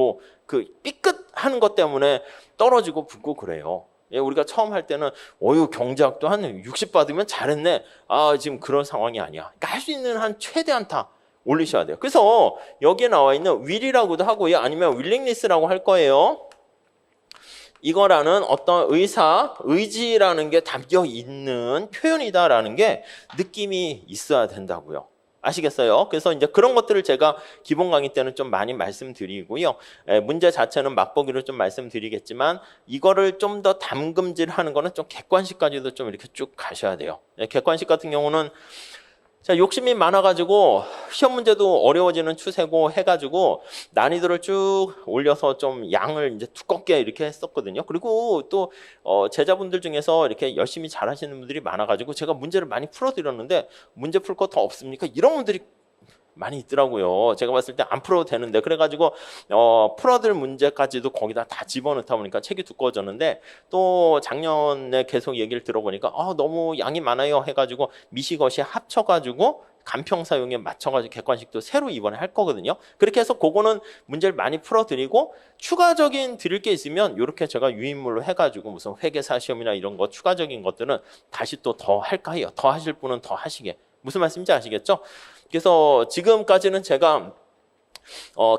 S1: 그 삐끗하는 것 때문에 떨어지고 붙고 그래요. 예, 우리가 처음 할 때는 경제학도 한 60 받으면 잘했네. 아, 지금 그런 상황이 아니야. 그러니까 할 수 있는 한 최대한 다 올리셔야 돼요. 그래서 여기에 나와 있는 will이라고도 하고요. 아니면 willingness라고 할 거예요. 이거라는 어떤 의지라는 게 담겨 있는 표현이다라는 게 느낌이 있어야 된다고요. 아시겠어요? 그래서 이제 그런 것들을 제가 기본 강의 때는 좀 많이 말씀드리고요. 문제 자체는 맛보기로 좀 말씀드리겠지만 이거를 좀 더 담금질하는 거는 좀 객관식까지도 좀 이렇게 쭉 가셔야 돼요. 객관식 같은 경우는 자, 욕심이 많아가지고 시험 문제도 어려워지는 추세고 해가지고 난이도를 쭉 올려서 좀 양을 이제 두껍게 이렇게 했었거든요. 그리고 또 제자분들 중에서 이렇게 열심히 잘하시는 분들이 많아가지고 제가 문제를 많이 풀어드렸는데 문제 풀 거 더 없습니까? 이런 분들이 많이 있더라고요. 제가 봤을 때 안 풀어도 되는데 그래가지고 풀어들 문제까지도 거기다 다 집어넣다 보니까 책이 두꺼워졌는데 또 작년에 계속 얘기를 들어보니까 너무 양이 많아요 해가지고 미시것이 합쳐가지고 간평사용에 맞춰가지고 객관식도 새로 이번에 할 거거든요. 그렇게 해서 그거는 문제를 많이 풀어드리고 추가적인 드릴 게 있으면 이렇게 제가 유인물로 해가지고 무슨 회계사 시험이나 이런 거 추가적인 것들은 다시 또 더 할까 해요. 더 하실 분은 더 하시게. 무슨 말씀인지 아시겠죠? 그래서 지금까지는 제가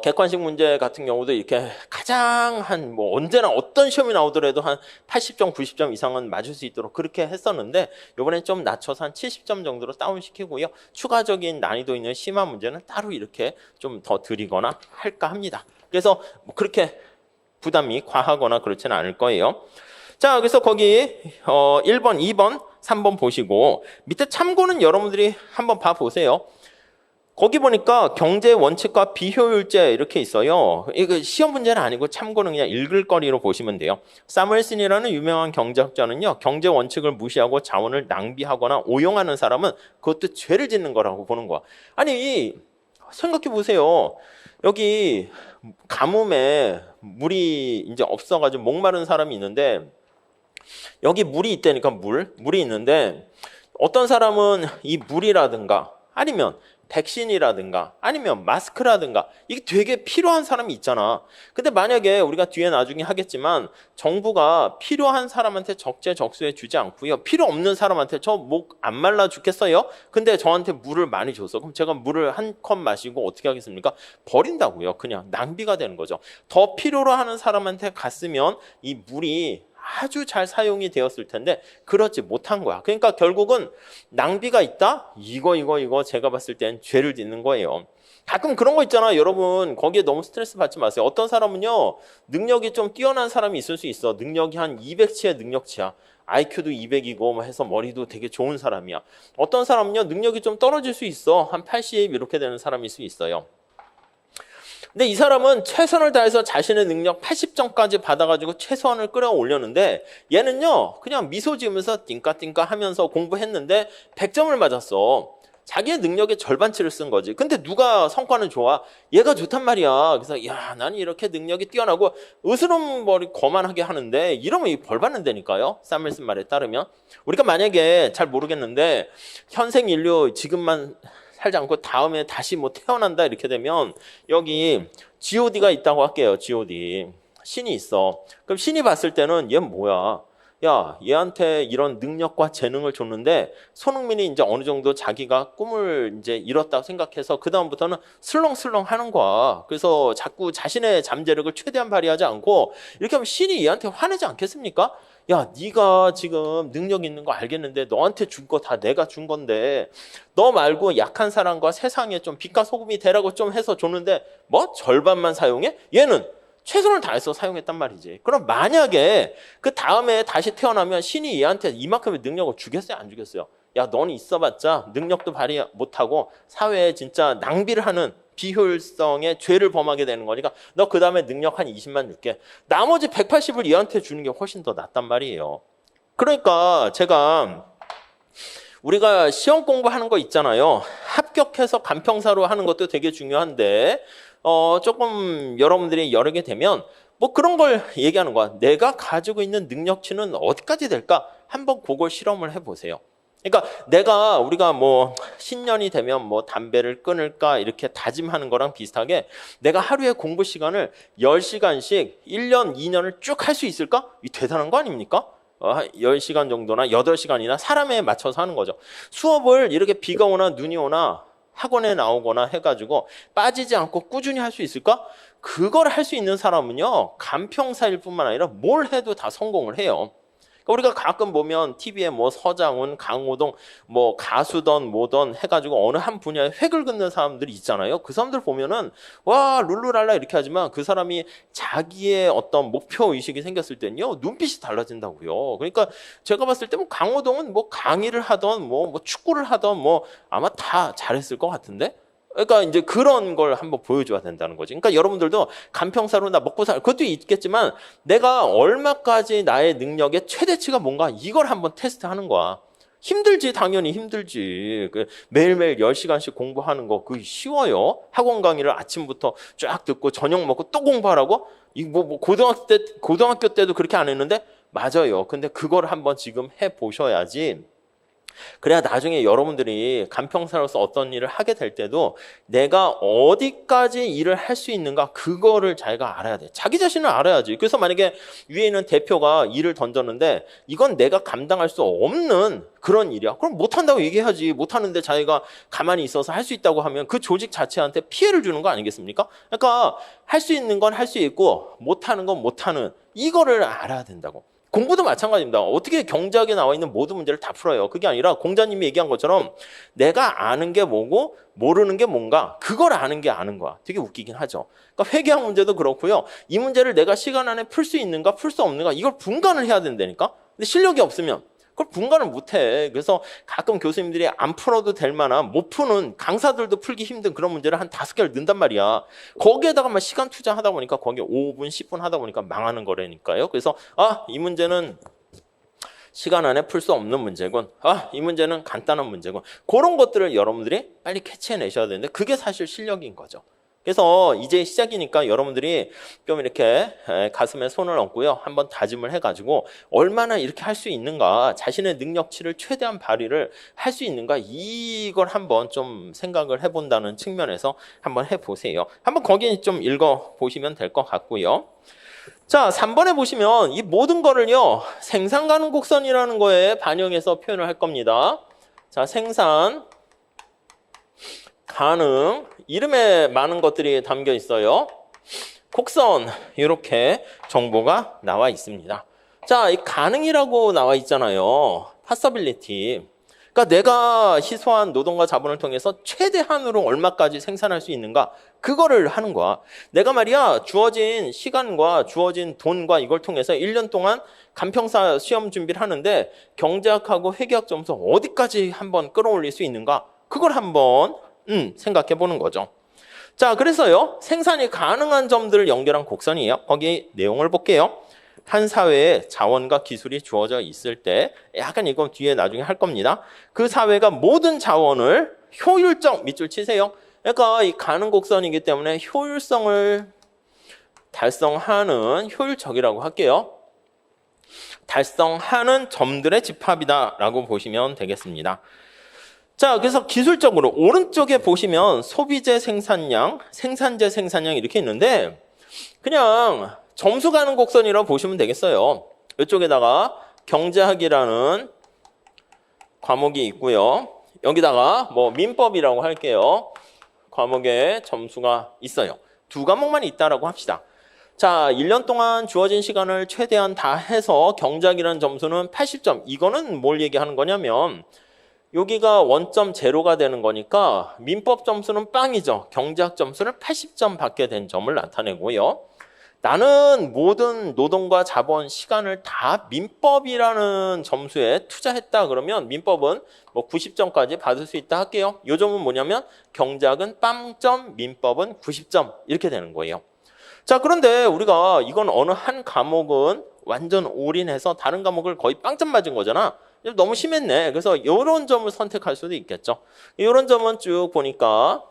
S1: 객관식 문제 같은 경우도 이렇게 가장 뭐 언제나 어떤 시험이 나오더라도 한 80점, 90점 이상은 맞을 수 있도록 그렇게 했었는데 이번엔 좀 낮춰서 한 70점 정도로 다운시키고요. 추가적인 난이도 있는 심화 문제는 따로 이렇게 좀 더 드리거나 할까 합니다. 그래서 뭐 그렇게 부담이 과하거나 그렇지는 않을 거예요. 자, 그래서 거기 1번, 2번, 3번 보시고 밑에 참고는 여러분들이 한번 봐보세요. 거기 보니까 경제 원칙과 비효율제 이렇게 있어요. 이거 시험 문제는 아니고 참고는 그냥 읽을 거리로 보시면 돼요. 사무엘슨이라는 유명한 경제학자는요, 경제 원칙을 무시하고 자원을 낭비하거나 오용하는 사람은 그것도 죄를 짓는 거라고 보는 거야. 아니, 생각해 보세요. 여기 가뭄에 물이 이제 없어가지고 목마른 사람이 있는데 여기 물이 있다니까 물이 있는데 어떤 사람은 이 물이라든가 아니면 백신이라든가 아니면 마스크라든가 이게 되게 필요한 사람이 있잖아. 근데 만약에 우리가 뒤에 나중에 하겠지만 정부가 필요한 사람한테 적재적소에 주지 않고요. 필요 없는 사람한테 저 목 안 말라 죽겠어요? 근데 저한테 물을 많이 줬어. 그럼 제가 물을 한 컵 마시고 어떻게 하겠습니까? 버린다고요. 그냥 낭비가 되는 거죠. 더 필요로 하는 사람한테 갔으면 이 물이 아주 잘 사용이 되었을 텐데 그렇지 못한 거야. 그러니까 결국은 낭비가 있다? 이거 제가 봤을 땐 죄를 짓는 거예요. 가끔 그런 거 있잖아. 여러분 거기에 너무 스트레스 받지 마세요. 어떤 사람은요 능력이 좀 뛰어난 사람이 있을 수 있어. 능력이 한 200치의 능력치야. IQ도 200이고 해서 머리도 되게 좋은 사람이야. 어떤 사람은요 능력이 좀 떨어질 수 있어. 한 80 이렇게 되는 사람일 수 있어요. 근데 이 사람은 최선을 다해서 자신의 능력 80점까지 받아가지고 최선을 끌어올렸는데 얘는요 그냥 미소 지으면서 띵까띵까 하면서 공부했는데 100점을 맞았어. 자기의 능력의 절반치를 쓴 거지. 근데 누가 성과는 좋아? 얘가 좋단 말이야. 그래서 야, 나는 이렇게 능력이 뛰어나고 으스름머리 거만하게 하는데 이러면 벌 받는다니까요. 사무엘슨 말에 따르면. 우리가 만약에 잘 모르겠는데 현생 인류 지금만 살지 않고 다음에 다시 뭐 태어난다 이렇게 되면 여기 God가 있다고 할게요. God. 신이 있어. 그럼 신이 봤을 때는 얘 뭐야? 야, 얘한테 이런 능력과 재능을 줬는데 손흥민이 이제 어느 정도 자기가 꿈을 이제 이뤘다고 생각해서 그다음부터는 슬렁슬렁 하는 거야. 그래서 자꾸 자신의 잠재력을 최대한 발휘하지 않고 이렇게 하면 신이 얘한테 화내지 않겠습니까? 야, 네가 지금 능력 있는 거 알겠는데 너한테 준 거 다 내가 준 건데 너 말고 약한 사람과 세상에 좀 빛과 소금이 되라고 좀 해서 줬는데 뭐 절반만 사용해? 얘는 최선을 다해서 사용했단 말이지. 그럼 만약에 그 다음에 다시 태어나면 신이 얘한테 이만큼의 능력을 주겠어요? 안 주겠어요? 야, 너는 있어봤자 능력도 발휘 못하고 사회에 진짜 낭비를 하는 비효율성의 죄를 범하게 되는 거니까 너 그 다음에 능력 한 20만 줄게. 나머지 180을 얘한테 주는 게 훨씬 더 낫단 말이에요. 그러니까 제가 우리가 시험 공부하는 거 있잖아요. 합격해서 간평사로 하는 것도 되게 중요한데 조금 여러분들이 여러 개 되면 뭐 그런 걸 얘기하는 거야. 내가 가지고 있는 능력치는 어디까지 될까? 한번 그걸 실험을 해보세요. 그러니까 우리가 뭐 신년이 되면 뭐 담배를 끊을까 이렇게 다짐하는 거랑 비슷하게 내가 하루에 공부 시간을 10시간씩 1년, 2년을 쭉 할 수 있을까? 이 대단한 거 아닙니까? 10시간 정도나 8시간이나 사람에 맞춰서 하는 거죠. 수업을 이렇게 비가 오나 눈이 오나 학원에 나오거나 해가지고 빠지지 않고 꾸준히 할 수 있을까? 그걸 할 수 있는 사람은요, 간평사일 뿐만 아니라 뭘 해도 다 성공을 해요. 그러니까 우리가 가끔 보면 TV에 뭐 서장훈, 강호동, 뭐 가수던 뭐던 해가지고 어느 한 분야에 획을 긋는 사람들이 있잖아요. 그 사람들 보면은 와 룰루랄라 이렇게 하지만 그 사람이 자기의 어떤 목표 의식이 생겼을 때는요 눈빛이 달라진다고요. 그러니까 제가 봤을 때 뭐 강호동은 뭐 강의를 하던 뭐 축구를 하던 뭐 아마 다 잘했을 것 같은데. 그러니까 이제 그런 걸 한번 보여줘야 된다는 거지. 그러니까 여러분들도 간평사로 나 먹고 살 그것도 있겠지만 내가 얼마까지 나의 능력의 최대치가 뭔가 이걸 한번 테스트하는 거야. 힘들지, 당연히 힘들지. 매일매일 10시간씩 공부하는 거 그게 쉬워요? 학원 강의를 아침부터 쫙 듣고 저녁 먹고 또 공부하라고? 이거 뭐 고등학교 때도 그렇게 안 했는데 맞아요. 근데 그걸 한번 지금 해 보셔야지. 그래야 나중에 여러분들이 간평사로서 어떤 일을 하게 될 때도 내가 어디까지 일을 할 수 있는가 그거를 자기가 알아야 돼. 자기 자신을 알아야지. 그래서 만약에 위에 있는 대표가 일을 던졌는데 이건 내가 감당할 수 없는 그런 일이야. 그럼 못한다고 얘기해야지. 못하는데 자기가 가만히 있어서 할 수 있다고 하면 그 조직 자체한테 피해를 주는 거 아니겠습니까? 그러니까 할 수 있는 건 할 수 있고 못하는 건 못하는 이거를 알아야 된다고. 공부도 마찬가지입니다. 어떻게 경제학에 나와 있는 모든 문제를 다 풀어요? 그게 아니라 공자님이 얘기한 것처럼 내가 아는 게 뭐고 모르는 게 뭔가 그걸 아는 게 아는 거야. 되게 웃기긴 하죠. 그러니까 회계학 문제도 그렇고요. 이 문제를 내가 시간 안에 풀 수 있는가 풀 수 없는가 이걸 분간을 해야 된다니까. 근데 실력이 없으면 그걸 분간을 못해. 그래서 가끔 교수님들이 안 풀어도 될 만한 못 푸는 강사들도 풀기 힘든 그런 문제를 한 5개를 넣는단 말이야. 거기에다가 시간 투자하다 보니까 거기에 5분, 10분 하다 보니까 망하는 거라니까요. 그래서 이 문제는 시간 안에 풀 수 없는 문제군. 이 문제는 간단한 문제군. 그런 것들을 여러분들이 빨리 캐치해내셔야 되는데 그게 사실 실력인 거죠. 그래서 이제 시작이니까 여러분들이 좀 이렇게 가슴에 손을 얹고요. 한번 다짐을 해가지고 얼마나 이렇게 할 수 있는가, 자신의 능력치를 최대한 발휘를 할 수 있는가 이걸 한번 좀 생각을 해본다는 측면에서 한번 해보세요. 한번 거기 좀 읽어보시면 될 것 같고요. 자, 3번에 보시면 이 모든 거를요. 생산 가능 곡선이라는 거에 반영해서 표현을 할 겁니다. 자, 생산 가능 이름에 많은 것들이 담겨 있어요. 곡선 이렇게 정보가 나와 있습니다. 자, 이 가능이라고 나와 있잖아요. possibility. 그러니까 내가 희소한 노동과 자본을 통해서 최대한으로 얼마까지 생산할 수 있는가 그거를 하는 거야. 내가 말이야 주어진 시간과 주어진 돈과 이걸 통해서 1년 동안 간평사 시험 준비를 하는데 경제학하고 회계학 점수 어디까지 한번 끌어올릴 수 있는가 그걸 한번 생각해 보는 거죠. 자, 그래서요 생산이 가능한 점들을 연결한 곡선이에요. 거기 내용을 볼게요. 한 사회에 자원과 기술이 주어져 있을 때 약간 이거 뒤에 나중에 할 겁니다. 그 사회가 모든 자원을 효율적 밑줄 치세요. 그러니까 이 가능 곡선이기 때문에 효율성을 달성하는 효율적이라고 할게요. 달성하는 점들의 집합이다라고 보시면 되겠습니다. 자, 그래서 기술적으로 오른쪽에 보시면 소비재 생산량, 생산재 생산량 이렇게 있는데 그냥 점수 가는 곡선이라고 보시면 되겠어요. 이쪽에다가 경제학이라는 과목이 있고요. 여기다가 뭐 민법이라고 할게요. 과목에 점수가 있어요. 두 과목만 있다라고 합시다. 자, 1년 동안 주어진 시간을 최대한 다 해서 경제학이라는 점수는 80점. 이거는 뭘 얘기하는 거냐면 여기가 원점 제로가 되는 거니까 민법 점수는 빵이죠. 경제학 점수를 80점 받게 된 점을 나타내고요. 나는 모든 노동과 자본, 시간을 다 민법이라는 점수에 투자했다 그러면 민법은 뭐 90점까지 받을 수 있다 할게요. 요 점은 뭐냐면 경제학은 빵점, 민법은 90점 이렇게 되는 거예요. 자, 그런데 우리가 이건 어느 한 과목은 완전 올인해서 다른 과목을 거의 빵점 맞은 거잖아. 너무 심했네. 그래서 이런 점을 선택할 수도 있겠죠. 이런 점은 쭉 보니까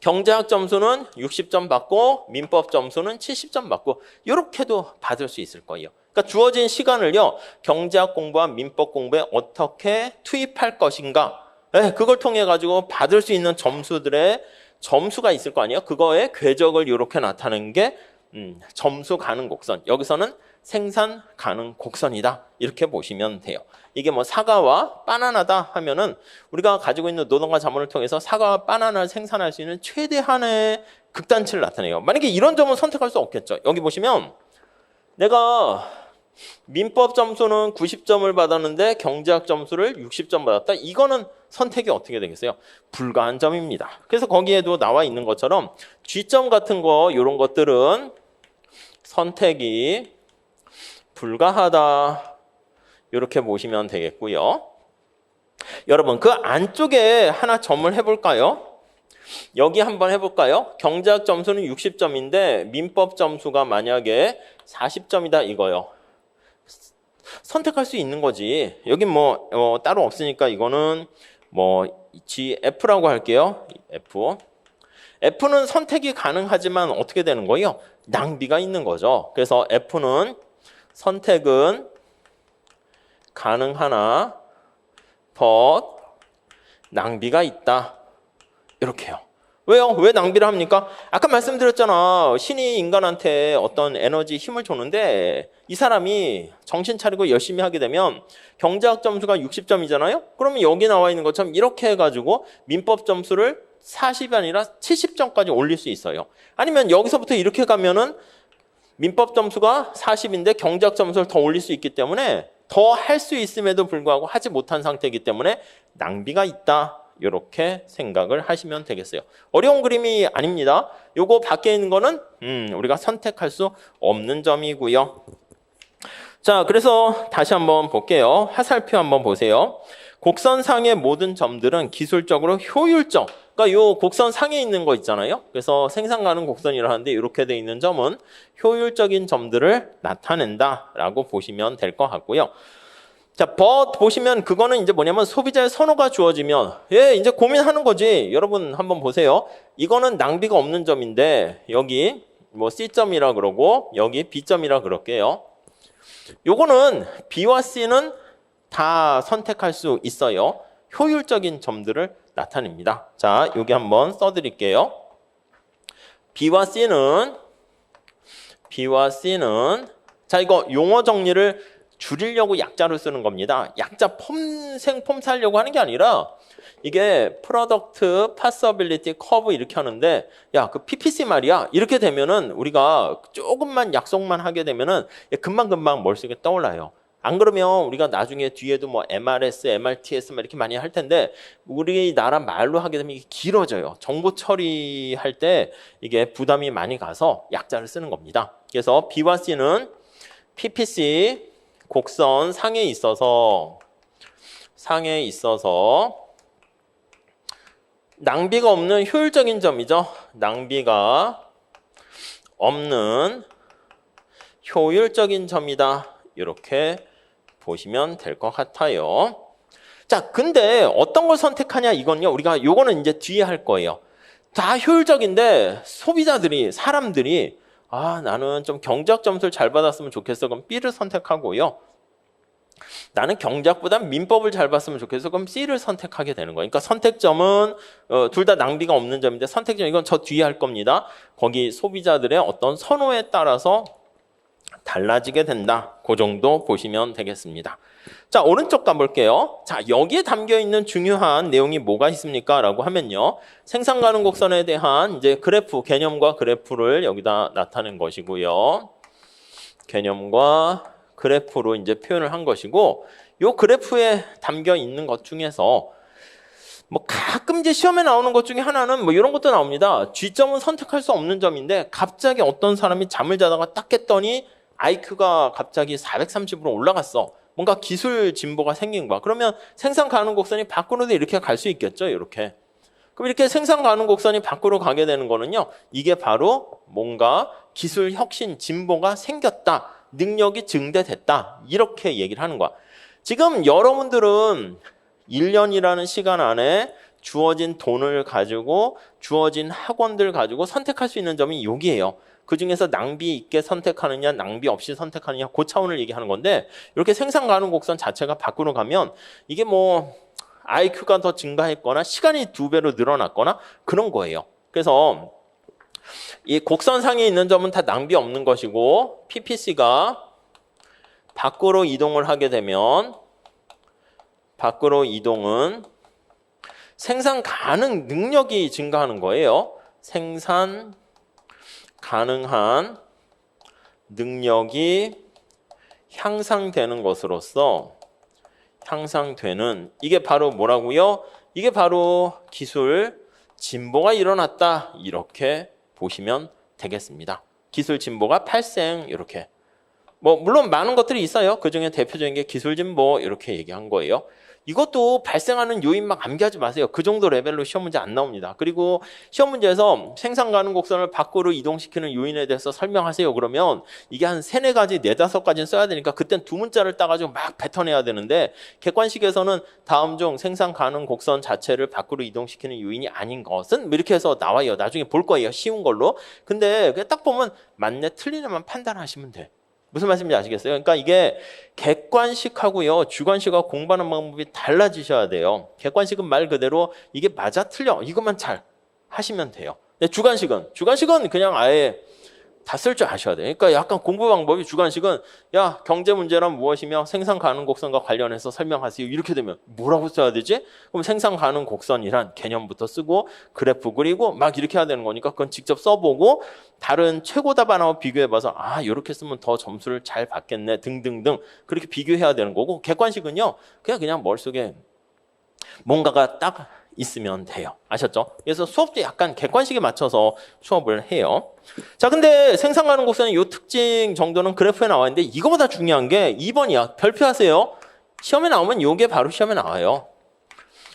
S1: 경제학 점수는 60점 받고 민법 점수는 70점 받고 이렇게도 받을 수 있을 거예요. 그러니까 주어진 시간을요. 경제학 공부와 민법 공부에 어떻게 투입할 것인가. 그걸 통해 가지고 받을 수 있는 점수들의 점수가 있을 거 아니에요. 그거의 궤적을 이렇게 나타내는 게 점수 가능 곡선. 여기서는 생산 가능 곡선이다. 이렇게 보시면 돼요. 이게 뭐 사과와 바나나다 하면은 우리가 가지고 있는 노동과 자본을 통해서 사과와 바나나를 생산할 수 있는 최대한의 극단치를 나타내요. 만약에 이런 점은 선택할 수 없겠죠. 여기 보시면 내가 민법 점수는 90점을 받았는데 경제학 점수를 60점 받았다. 이거는 선택이 어떻게 되겠어요? 불가한 점입니다. 그래서 거기에도 나와 있는 것처럼 G점 같은 거 이런 것들은 선택이 불가하다. 이렇게 보시면 되겠고요. 여러분 그 안쪽에 하나 점을 해볼까요? 여기 한번 해볼까요? 경제학 점수는 60점인데 민법 점수가 만약에 40점이다 이거요. 선택할 수 있는 거지. 여긴 뭐 따로 없으니까 이거는 뭐 GF라고 할게요. F. F는 선택이 가능하지만 어떻게 되는 거예요? 낭비가 있는 거죠. 그래서 F는 선택은 가능하나 but 낭비가 있다. 이렇게요. 왜요? 왜 낭비를 합니까? 아까 말씀드렸잖아. 신이 인간한테 어떤 에너지, 힘을 줬는데 이 사람이 정신 차리고 열심히 하게 되면 경제학 점수가 60점이잖아요? 그러면 여기 나와 있는 것처럼 이렇게 해가지고 민법 점수를 40이 아니라 70점까지 올릴 수 있어요. 아니면 여기서부터 이렇게 가면은 민법 점수가 40인데 경제학 점수를 더 올릴 수 있기 때문에 더 할 수 있음에도 불구하고 하지 못한 상태이기 때문에 낭비가 있다. 이렇게 생각을 하시면 되겠어요. 어려운 그림이 아닙니다. 요거 밖에 있는 거는 우리가 선택할 수 없는 점이고요. 자, 그래서 다시 한번 볼게요. 화살표 한번 보세요. 곡선상의 모든 점들은 기술적으로 효율적. 그러니까 요 곡선 상에 있는 거 있잖아요. 그래서 생산 가능 곡선이라 하는데 이렇게 돼 있는 점은 효율적인 점들을 나타낸다라고 보시면 될 것 같고요. 자, but 보시면 그거는 이제 뭐냐면 소비자의 선호가 주어지면 이제 고민하는 거지. 여러분 한번 보세요. 이거는 낭비가 없는 점인데 여기 뭐 C점이라 그러고 여기 B점이라 그럴게요. 요거는 B와 C는 다 선택할 수 있어요. 효율적인 점들을 나타냅니다. 자, 여기 한번 써드릴게요. B와 C는 자, 이거 용어 정리를 줄이려고 약자를 쓰는 겁니다. 약자 폼 살려고 하는 게 아니라 이게 프로덕트 파서빌리티 커브 이렇게 하는데 야, 그 PPC 말이야. 이렇게 되면은 우리가 조금만 약속만 하게 되면은 금방금방 머릿속에 떠올라요. 안 그러면 우리가 나중에 뒤에도 뭐 MRS, MRTS 이렇게 많이 할 텐데 우리나라 말로 하게 되면 이게 길어져요. 정보 처리할 때 이게 부담이 많이 가서 약자를 쓰는 겁니다. 그래서 B와 C는 PPC 곡선 상에 있어서 낭비가 없는 효율적인 점이죠. 낭비가 없는 효율적인 점이다. 이렇게 보시면 될 것 같아요. 자, 근데 어떤 걸 선택하냐 이건요. 우리가 요거는 이제 뒤에 할 거예요. 다 효율적인데 사람들이 나는 좀 경제학 점수를 잘 받았으면 좋겠어. 그럼 B를 선택하고요. 나는 경제학보다 민법을 잘 봤으면 좋겠어. 그럼 C를 선택하게 되는 거예요. 그러니까 선택점은 둘 다 낭비가 없는 점인데 선택점 이건 저 뒤에 할 겁니다. 거기 소비자들의 어떤 선호에 따라서 달라지게 된다. 그 정도 보시면 되겠습니다. 자, 오른쪽 가볼게요. 자, 여기에 담겨 있는 중요한 내용이 뭐가 있습니까? 라고 하면요. 생산 가능 곡선에 대한 이제 그래프, 개념과 그래프를 여기다 나타낸 것이고요. 개념과 그래프로 이제 표현을 한 것이고, 요 그래프에 담겨 있는 것 중에서 뭐 가끔 이제 시험에 나오는 것 중에 하나는 뭐 이런 것도 나옵니다. G점은 선택할 수 없는 점인데 갑자기 어떤 사람이 잠을 자다가 딱 깼더니 IQ가 갑자기 430으로 올라갔어. 뭔가 기술 진보가 생긴 거야. 그러면 생산 가능 곡선이 밖으로도 이렇게 갈 수 있겠죠. 이렇게. 그럼 이렇게 생산 가능 곡선이 밖으로 가게 되는 거는요. 이게 바로 뭔가 기술 혁신 진보가 생겼다. 능력이 증대됐다. 이렇게 얘기를 하는 거야. 지금 여러분들은 1년이라는 시간 안에 주어진 돈을 가지고 주어진 학원들 가지고 선택할 수 있는 점이 여기예요. 그중에서 낭비 있게 선택하느냐 낭비 없이 선택하느냐 그 차원을 얘기하는 건데 이렇게 생산 가능 곡선 자체가 밖으로 가면 이게 뭐 IQ가 더 증가했거나 시간이 2배로 늘어났거나 그런 거예요. 그래서 이 곡선상에 있는 점은 다 낭비 없는 것이고 PPC가 밖으로 이동을 하게 되면 밖으로 이동은 생산 가능 능력이 증가하는 거예요. 생산 가능한 능력이 향상되는 것으로서 향상되는 이게 바로 뭐라고요? 이게 바로 기술 진보가 일어났다. 이렇게 보시면 되겠습니다. 기술 진보가 발생 이렇게. 뭐 물론 많은 것들이 있어요. 그중에 대표적인 게 기술 진보 이렇게 얘기한 거예요. 이것도 발생하는 요인 막 암기하지 마세요. 그 정도 레벨로 시험 문제 안 나옵니다. 그리고 시험 문제에서 생산 가능 곡선을 밖으로 이동시키는 요인에 대해서 설명하세요. 그러면 이게 한 3, 4가지, 4, 5가지는 써야 되니까 그땐 두 문자를 따가지고 막 뱉어내야 되는데 객관식에서는 다음 중 생산 가능 곡선 자체를 밖으로 이동시키는 요인이 아닌 것은 뭐 이렇게 해서 나와요. 나중에 볼 거예요. 쉬운 걸로. 근데 그냥 딱 보면 맞네 틀리네만 판단하시면 돼. 무슨 말씀인지 아시겠어요? 그러니까 이게 객관식하고요, 주관식하고 공부하는 방법이 달라지셔야 돼요. 객관식은 말 그대로 이게 맞아 틀려 이것만 잘 하시면 돼요. 근데 주관식은 그냥 아예 다 쓸 줄 아셔야 돼요. 그러니까 약간 공부 방법이 주관식은 야 경제 문제란 무엇이며 생산 가능 곡선과 관련해서 설명하세요. 이렇게 되면 뭐라고 써야 되지? 그럼 생산 가능 곡선이란 개념부터 쓰고 그래프 그리고 막 이렇게 해야 되는 거니까 그건 직접 써보고 다른 최고 답안하고 비교해봐서 아 이렇게 쓰면 더 점수를 잘 받겠네 등등등 그렇게 비교해야 되는 거고 객관식은요 그냥 머릿속에 뭔가가 딱 있으면 돼요. 아셨죠? 그래서 수업도 약간 객관식에 맞춰서 수업을 해요. 자, 근데 생산 가능 곡선의 이 특징 정도는 그래프에 나와 있는데 이거보다 중요한 게 2번이야. 별표하세요. 시험에 나오면 이게 바로 시험에 나와요.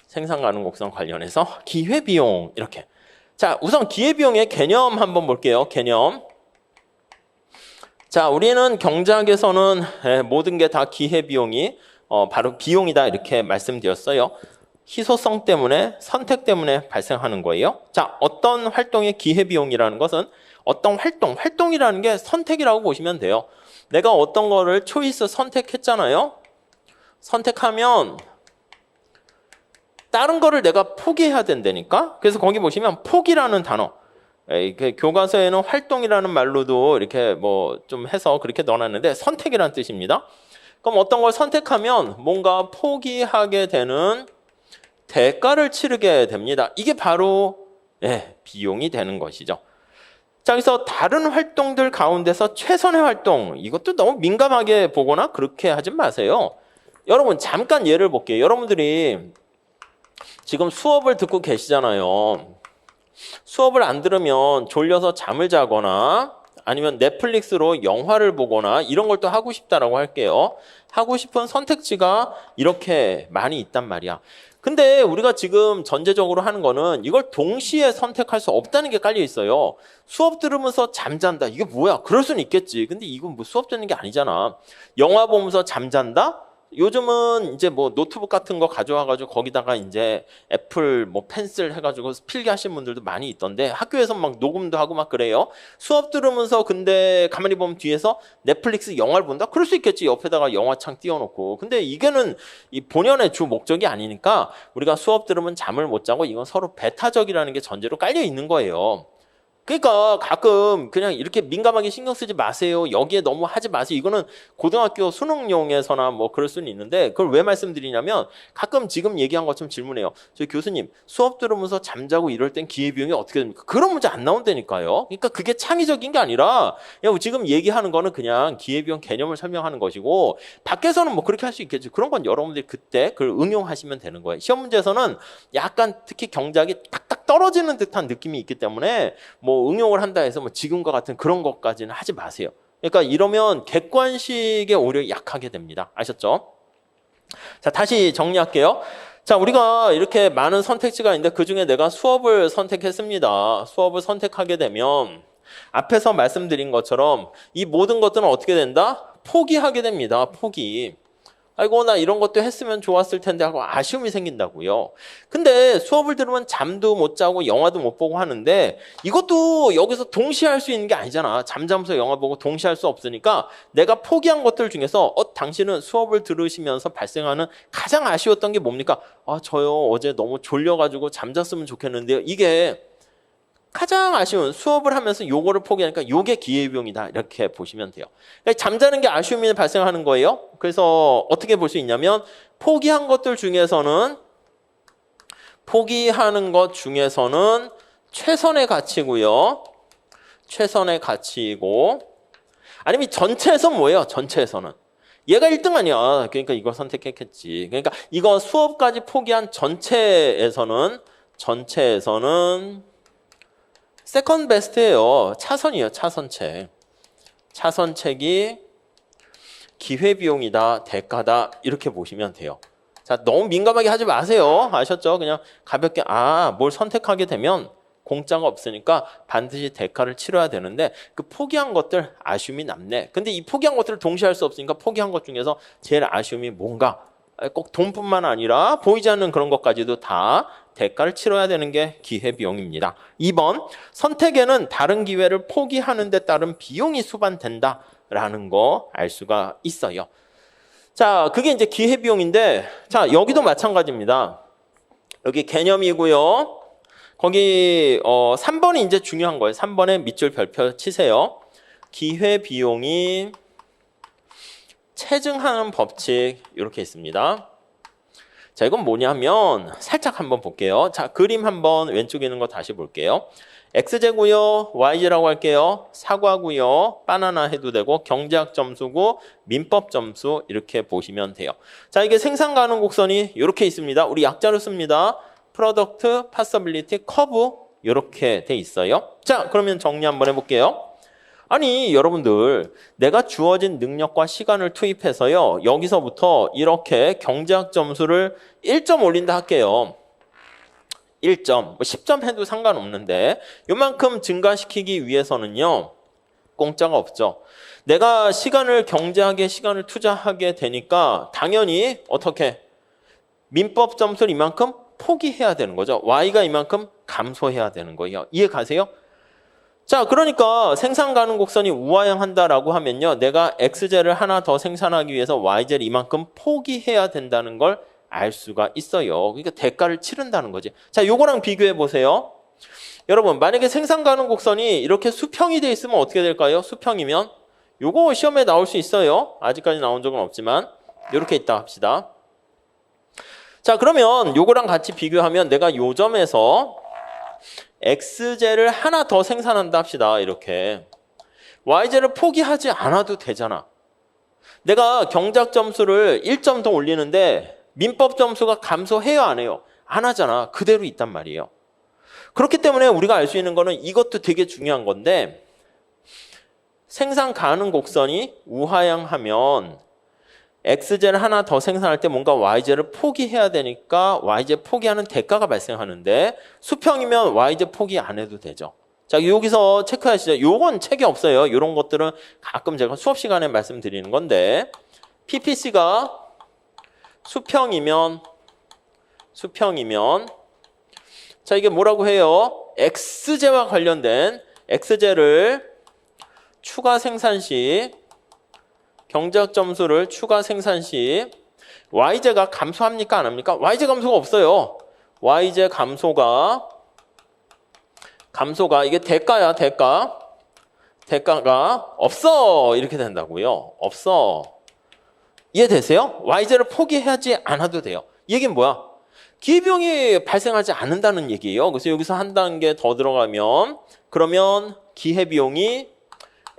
S1: 생산 가능 곡선 관련해서 기회비용 이렇게. 자, 우선 기회비용의 개념 한번 볼게요. 개념. 자, 우리는 경제학에서는 모든 게 다 기회비용이 바로 비용이다 이렇게 말씀드렸어요. 희소성 때문에 선택 때문에 발생하는 거예요. 자, 어떤 활동의 기회비용이라는 것은 어떤 활동이라는 게 선택이라고 보시면 돼요. 내가 어떤 거를 초이스 선택했잖아요. 선택하면 다른 거를 내가 포기해야 된다니까. 그래서 거기 보시면 포기라는 단어. 교과서에는 활동이라는 말로도 이렇게 뭐 좀 해서 그렇게 넣어놨는데 선택이라는 뜻입니다. 그럼 어떤 걸 선택하면 뭔가 포기하게 되는 대가를 치르게 됩니다. 이게 바로 비용이 되는 것이죠. 자, 그래서 다른 활동들 가운데서 최선의 활동 이것도 너무 민감하게 보거나 그렇게 하지 마세요. 여러분 잠깐 예를 볼게요. 여러분들이 지금 수업을 듣고 계시잖아요. 수업을 안 들으면 졸려서 잠을 자거나 아니면 넷플릭스로 영화를 보거나 이런 걸 또 하고 싶다라고 할게요. 하고 싶은 선택지가 이렇게 많이 있단 말이야. 근데 우리가 지금 전제적으로 하는 거는 이걸 동시에 선택할 수 없다는 게 깔려 있어요. 수업 들으면서 잠잔다. 이게 뭐야? 그럴 수는 있겠지. 근데 이건 뭐 수업 듣는 게 아니잖아. 영화 보면서 잠잔다? 요즘은 이제 뭐 노트북 같은 거 가져와가지고 거기다가 이제 애플 뭐 펜슬 해가지고 필기하시는 분들도 많이 있던데 학교에서 막 녹음도 하고 막 그래요. 수업 들으면서 근데 가만히 보면 뒤에서 넷플릭스 영화를 본다? 그럴 수 있겠지. 옆에다가 영화창 띄워놓고. 근데 이게는 이 본연의 주 목적이 아니니까 우리가 수업 들으면 잠을 못 자고 이건 서로 배타적이라는 게 전제로 깔려 있는 거예요. 그러니까 가끔 그냥 이렇게 민감하게 신경 쓰지 마세요. 여기에 너무 하지 마세요. 이거는 고등학교 수능용에서나 뭐 그럴 수는 있는데 그걸 왜 말씀드리냐면 가끔 지금 얘기한 것처럼 질문해요. 저 교수님 수업 들으면서 잠자고 이럴 땐 기회비용이 어떻게 됩니까? 그런 문제 안 나온다니까요. 그러니까 그게 창의적인 게 아니라 그냥 지금 얘기하는 거는 그냥 기회비용 개념을 설명하는 것이고 밖에서는 뭐 그렇게 할 수 있겠죠. 그런 건 여러분들이 그때 그걸 응용하시면 되는 거예요. 시험 문제에서는 약간 특히 경작이 딱딱 떨어지는 듯한 느낌이 있기 때문에 뭐 응용을 한다 해서 뭐 지금과 같은 그런 것까지는 하지 마세요. 그러니까 이러면 객관식에 오히려 약하게 됩니다. 아셨죠? 자, 다시 정리할게요. 자, 우리가 이렇게 많은 선택지가 있는데 그중에 내가 수업을 선택했습니다. 수업을 선택하게 되면 앞에서 말씀드린 것처럼 이 모든 것들은 어떻게 된다? 포기하게 됩니다. 포기. 아이고 나 이런 것도 했으면 좋았을 텐데 하고 아쉬움이 생긴다고요. 근데 수업을 들으면 잠도 못 자고 영화도 못 보고 하는데 이것도 여기서 동시에 할 수 있는 게 아니잖아. 잠자면서 영화 보고 동시에 할 수 없으니까 내가 포기한 것들 중에서 당신은 수업을 들으시면서 발생하는 가장 아쉬웠던 게 뭡니까? 아 저요 어제 너무 졸려가지고 잠잤으면 좋겠는데요. 이게 가장 아쉬운 수업을 하면서 요거를 포기하니까 요게 기회비용이다 이렇게 보시면 돼요. 그러니까 잠자는 게 아쉬움이 발생하는 거예요. 그래서 어떻게 볼 수 있냐면 포기하는 것 중에서는 최선의 가치고요. 최선의 가치이고 아니면 전체에서 뭐예요? 전체에서는 얘가 1등 아니야. 그러니까 이걸 선택했겠지. 그러니까 이거 수업까지 포기한 전체에서는 세컨드 베스트예요. 차선이에요. 차선책. 차선책이 기회비용이다. 대가다. 이렇게 보시면 돼요. 자, 너무 민감하게 하지 마세요. 아셨죠? 그냥 가볍게 뭘 선택하게 되면 공짜가 없으니까 반드시 대가를 치러야 되는데 그 포기한 것들 아쉬움이 남네. 근데 이 포기한 것들을 동시에 할 수 없으니까 포기한 것 중에서 제일 아쉬움이 뭔가 꼭 돈뿐만 아니라 보이지 않는 그런 것까지도 다 대가를 치러야 되는 게 기회비용입니다. 2번, 선택에는 다른 기회를 포기하는 데 따른 비용이 수반된다라는 거 알 수가 있어요. 자, 그게 이제 기회비용인데, 자, 여기도 마찬가지입니다. 여기 개념이고요. 거기 3번이 이제 중요한 거예요. 3번에 밑줄 별표 치세요. 기회비용이 체증하는 법칙 이렇게 있습니다. 자, 이건 뭐냐면 살짝 한번 볼게요. 자, 그림 한번 왼쪽에 있는 거 다시 볼게요. X제고요. YZ라고 할게요. 사과고요. 바나나 해도 되고 경제학 점수고 민법 점수 이렇게 보시면 돼요. 자, 이게 생산 가능 곡선이 이렇게 있습니다. 우리 약자로 씁니다. 프로덕트, 파서빌리티, 커브 이렇게 돼 있어요. 자, 그러면 정리 한번 해볼게요. 아니 여러분들 내가 주어진 능력과 시간을 투입해서요. 여기서부터 이렇게 경제학 점수를 1점 올린다 할게요. 1점, 뭐 10점 해도 상관없는데 요만큼 증가시키기 위해서는요. 공짜가 없죠. 내가 경제학에 시간을 투자하게 되니까 당연히 어떻게 민법 점수를 이만큼 포기해야 되는 거죠. Y가 이만큼 감소해야 되는 거예요. 이해 가세요? 자, 그러니까 생산 가능 곡선이 우하향한다라고 하면요. 내가 X제를 하나 더 생산하기 위해서 Y제를 이만큼 포기해야 된다는 걸 알 수가 있어요. 그러니까 대가를 치른다는 거지. 자, 요거랑 비교해 보세요. 여러분, 만약에 생산 가능 곡선이 이렇게 수평이 돼 있으면 어떻게 될까요? 수평이면 요거 시험에 나올 수 있어요. 아직까지 나온 적은 없지만 이렇게 있다 합시다. 자, 그러면 요거랑 같이 비교하면 내가 요 점에서 X제를 하나 더 생산한다 합시다. 이렇게 Y제를 포기하지 않아도 되잖아. 내가 경작 점수를 1점 더 올리는데 민법 점수가 감소해요 안 해요? 안 하잖아. 그대로 있단 말이에요. 그렇기 때문에 우리가 알 수 있는 거는 이것도 되게 중요한 건데 생산 가능 곡선이 우하향하면 X제를 하나 더 생산할 때 뭔가 Y제를 포기해야 되니까 Y제 포기하는 대가가 발생하는데 수평이면 Y제 포기 안 해도 되죠. 자, 여기서 체크하시죠. 요건 책이 없어요. 이런 것들은 가끔 제가 수업 시간에 말씀드리는 건데 PPC가 수평이면 자, 이게 뭐라고 해요? X제와 관련된 X제를 추가 생산 시 경제학 점수를 추가 생산 시 Y제가 감소합니까? 안 합니까? Y제 감소가 없어요. Y제 감소가 이게 대가야, 대가가 없어. 이렇게 된다고요. 없어. 이해되세요? Y제를 포기하지 않아도 돼요. 이 얘기는 뭐야? 기회비용이 발생하지 않는다는 얘기예요. 그래서 여기서 한 단계 더 들어가면 그러면 기회비용이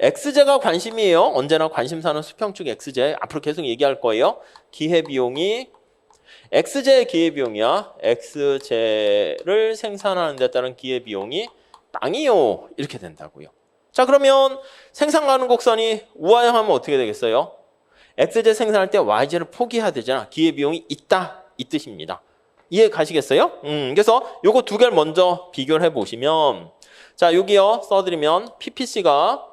S1: X제가 관심이에요. 언제나 관심사는 수평축 X제. 앞으로 계속 얘기할 거예요. 기회비용이 X제의 기회비용이야. X제를 생산하는 데 따른 기회비용이 빵이요. 이렇게 된다고요. 자, 그러면 생산 가능 곡선이 우하형하면 어떻게 되겠어요? X제 생산할 때 Y제를 포기해야 되잖아. 기회비용이 있다. 이 뜻입니다. 이해 가시겠어요? 그래서 요거 두 개를 먼저 비교를 해보시면 자, 여기요 써드리면 PPC가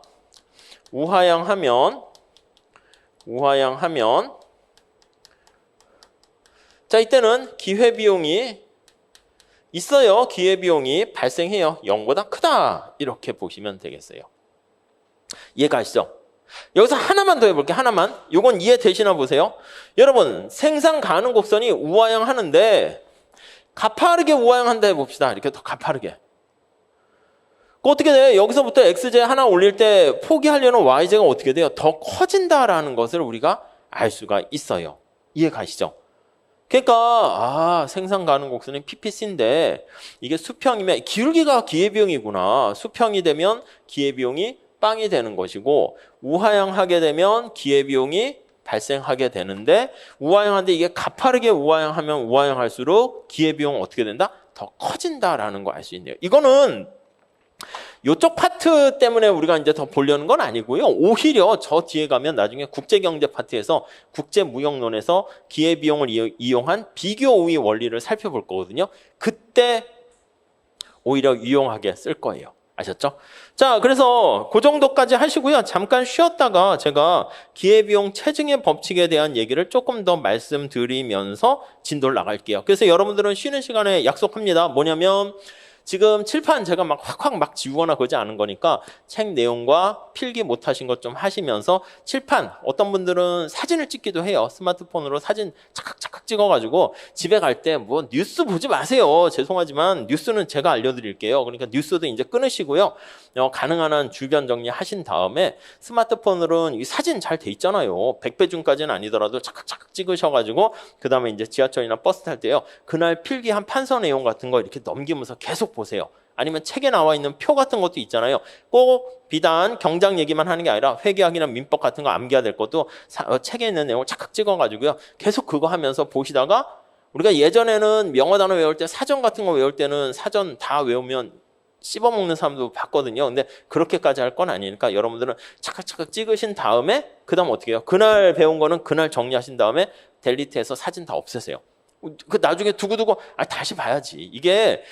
S1: 우하향하면 자, 이때는 기회비용이 있어요. 기회비용이 발생해요. 0보다 크다. 이렇게 보시면 되겠어요. 이해가시죠? 여기서 하나만 더 해볼게요. 하나만. 요건 이해되시나 보세요. 여러분, 생산 가능 곡선이 우하향 하는데 가파르게 우하향 한다 해봅시다. 이렇게 더 가파르게. 어떻게 돼? 여기서부터 X제 하나 올릴 때 포기하려는 Y제가 어떻게 돼요? 더 커진다라는 것을 우리가 알 수가 있어요. 이해 가시죠? 그러니까 생산 가능 곡선이 PPC인데 이게 수평이면 기울기가 기회비용이구나. 수평이 되면 기회비용이 빵이 되는 것이고 우하향하게 되면 기회비용이 발생하게 되는데 우하향한데 이게 가파르게 우하향하면 우하향할수록 기회비용은 어떻게 된다? 더 커진다라는 거 알 수 있네요. 이거는 이쪽 파트 때문에 우리가 이제 더 보려는 건 아니고요. 오히려 저 뒤에 가면 나중에 국제경제 파트에서 국제무역론에서 기회비용을 이용한 비교 우위 원리를 살펴볼 거거든요. 그때 오히려 유용하게 쓸 거예요. 아셨죠? 자, 그래서 그 정도까지 하시고요. 잠깐 쉬었다가 제가 기회비용 체증의 법칙에 대한 얘기를 조금 더 말씀드리면서 진도를 나갈게요. 그래서 여러분들은 쉬는 시간에 약속합니다. 뭐냐면 지금 칠판 제가 막 확확 막 지우거나 그러지 않은 거니까 책 내용과 필기 못하신 것 좀 하시면서 칠판 어떤 분들은 사진을 찍기도 해요. 스마트폰으로 사진 착각착각 찍어가지고 집에 갈 때 뭐 뉴스 보지 마세요. 죄송하지만 뉴스는 제가 알려드릴게요. 그러니까 뉴스도 이제 끊으시고요. 가능한 한 주변 정리하신 다음에 스마트폰으로는 이 사진 잘 돼 있잖아요. 100배 줌까지는 아니더라도 착각착각 찍으셔가지고 그 다음에 이제 지하철이나 버스 탈 때요. 그날 필기 한 판서 내용 같은 거 이렇게 넘기면서 계속 보세요. 아니면 책에 나와 있는 표 같은 것도 있잖아요. 꼭 비단 경장 얘기만 하는 게 아니라 회계학이나 민법 같은 거 암기해야 될 것도 책에 있는 내용을 착각 찍어가지고요. 계속 그거 하면서 보시다가 우리가 예전에는 명어 단어 외울 때 사전 같은 거 외울 때는 사전 다 외우면 씹어먹는 사람도 봤거든요. 근데 그렇게까지 할 건 아니니까 여러분들은 착각착각 찍으신 다음에 그 다음 어떻게 해요? 그날 배운 거는 그날 정리하신 다음에 델리트해서 사진 다 없애세요. 그 나중에 두고두고 다시 봐야지. 이게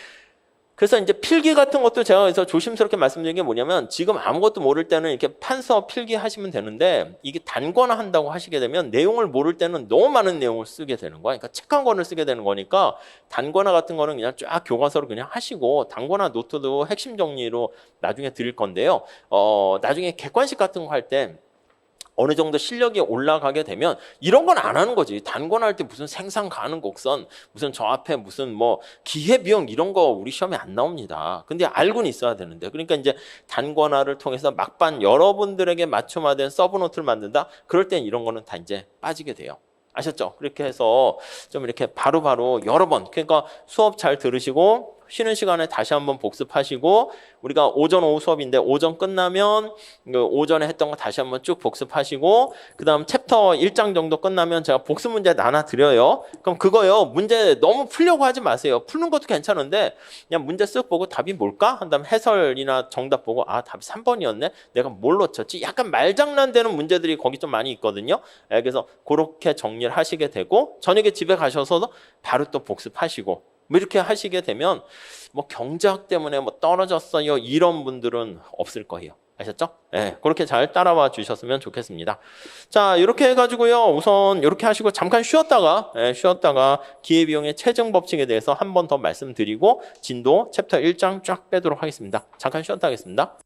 S1: 그래서 이제 필기 같은 것도 제가 그래서 조심스럽게 말씀드린 게 뭐냐면 지금 아무것도 모를 때는 이렇게 판서 필기 하시면 되는데 이게 단권화 한다고 하시게 되면 내용을 모를 때는 너무 많은 내용을 쓰게 되는 거야. 그러니까 책 한 권을 쓰게 되는 거니까 단권화 같은 거는 그냥 쫙 교과서로 그냥 하시고 단권화 노트도 핵심 정리로 나중에 드릴 건데요. 나중에 객관식 같은 거 할 때 어느 정도 실력이 올라가게 되면 이런 건 안 하는 거지. 단권할 때 무슨 생산 가능 곡선, 무슨 저 앞에 무슨 뭐 기회비용 이런 거 우리 시험에 안 나옵니다. 근데 알고는 있어야 되는데. 그러니까 이제 단권화를 통해서 막반 여러분들에게 맞춤화된 서브노트를 만든다? 그럴 땐 이런 거는 다 이제 빠지게 돼요. 아셨죠? 그렇게 해서 좀 이렇게 바로바로 여러 번, 그러니까 수업 잘 들으시고 쉬는 시간에 다시 한번 복습하시고 우리가 오전 오후 수업인데 오전 끝나면 오전에 했던 거 다시 한번 쭉 복습하시고 그 다음 챕터 1장 정도 끝나면 제가 복습 문제 나눠 드려요. 그럼 그거요. 문제 너무 풀려고 하지 마세요. 푸는 것도 괜찮은데 그냥 문제 쓱 보고 답이 뭘까? 한 다음 해설이나 정답 보고 답이 3번이었네. 내가 뭘 놓쳤지? 약간 말장난되는 문제들이 거기 좀 많이 있거든요. 그래서 그렇게 정리를 하시게 되고 저녁에 집에 가셔서도 바로 또 복습하시고 뭐 이렇게 하시게 되면 뭐 경제학 때문에 뭐 떨어졌어요 이런 분들은 없을 거예요. 아셨죠? 네, 그렇게 잘 따라와 주셨으면 좋겠습니다. 자, 이렇게 해가지고요. 우선 이렇게 하시고 잠깐 쉬었다가 기회비용의 체증 법칙에 대해서 한 번 더 말씀드리고 진도 챕터 1장 쫙 빼도록 하겠습니다. 잠깐 쉬었다 하겠습니다.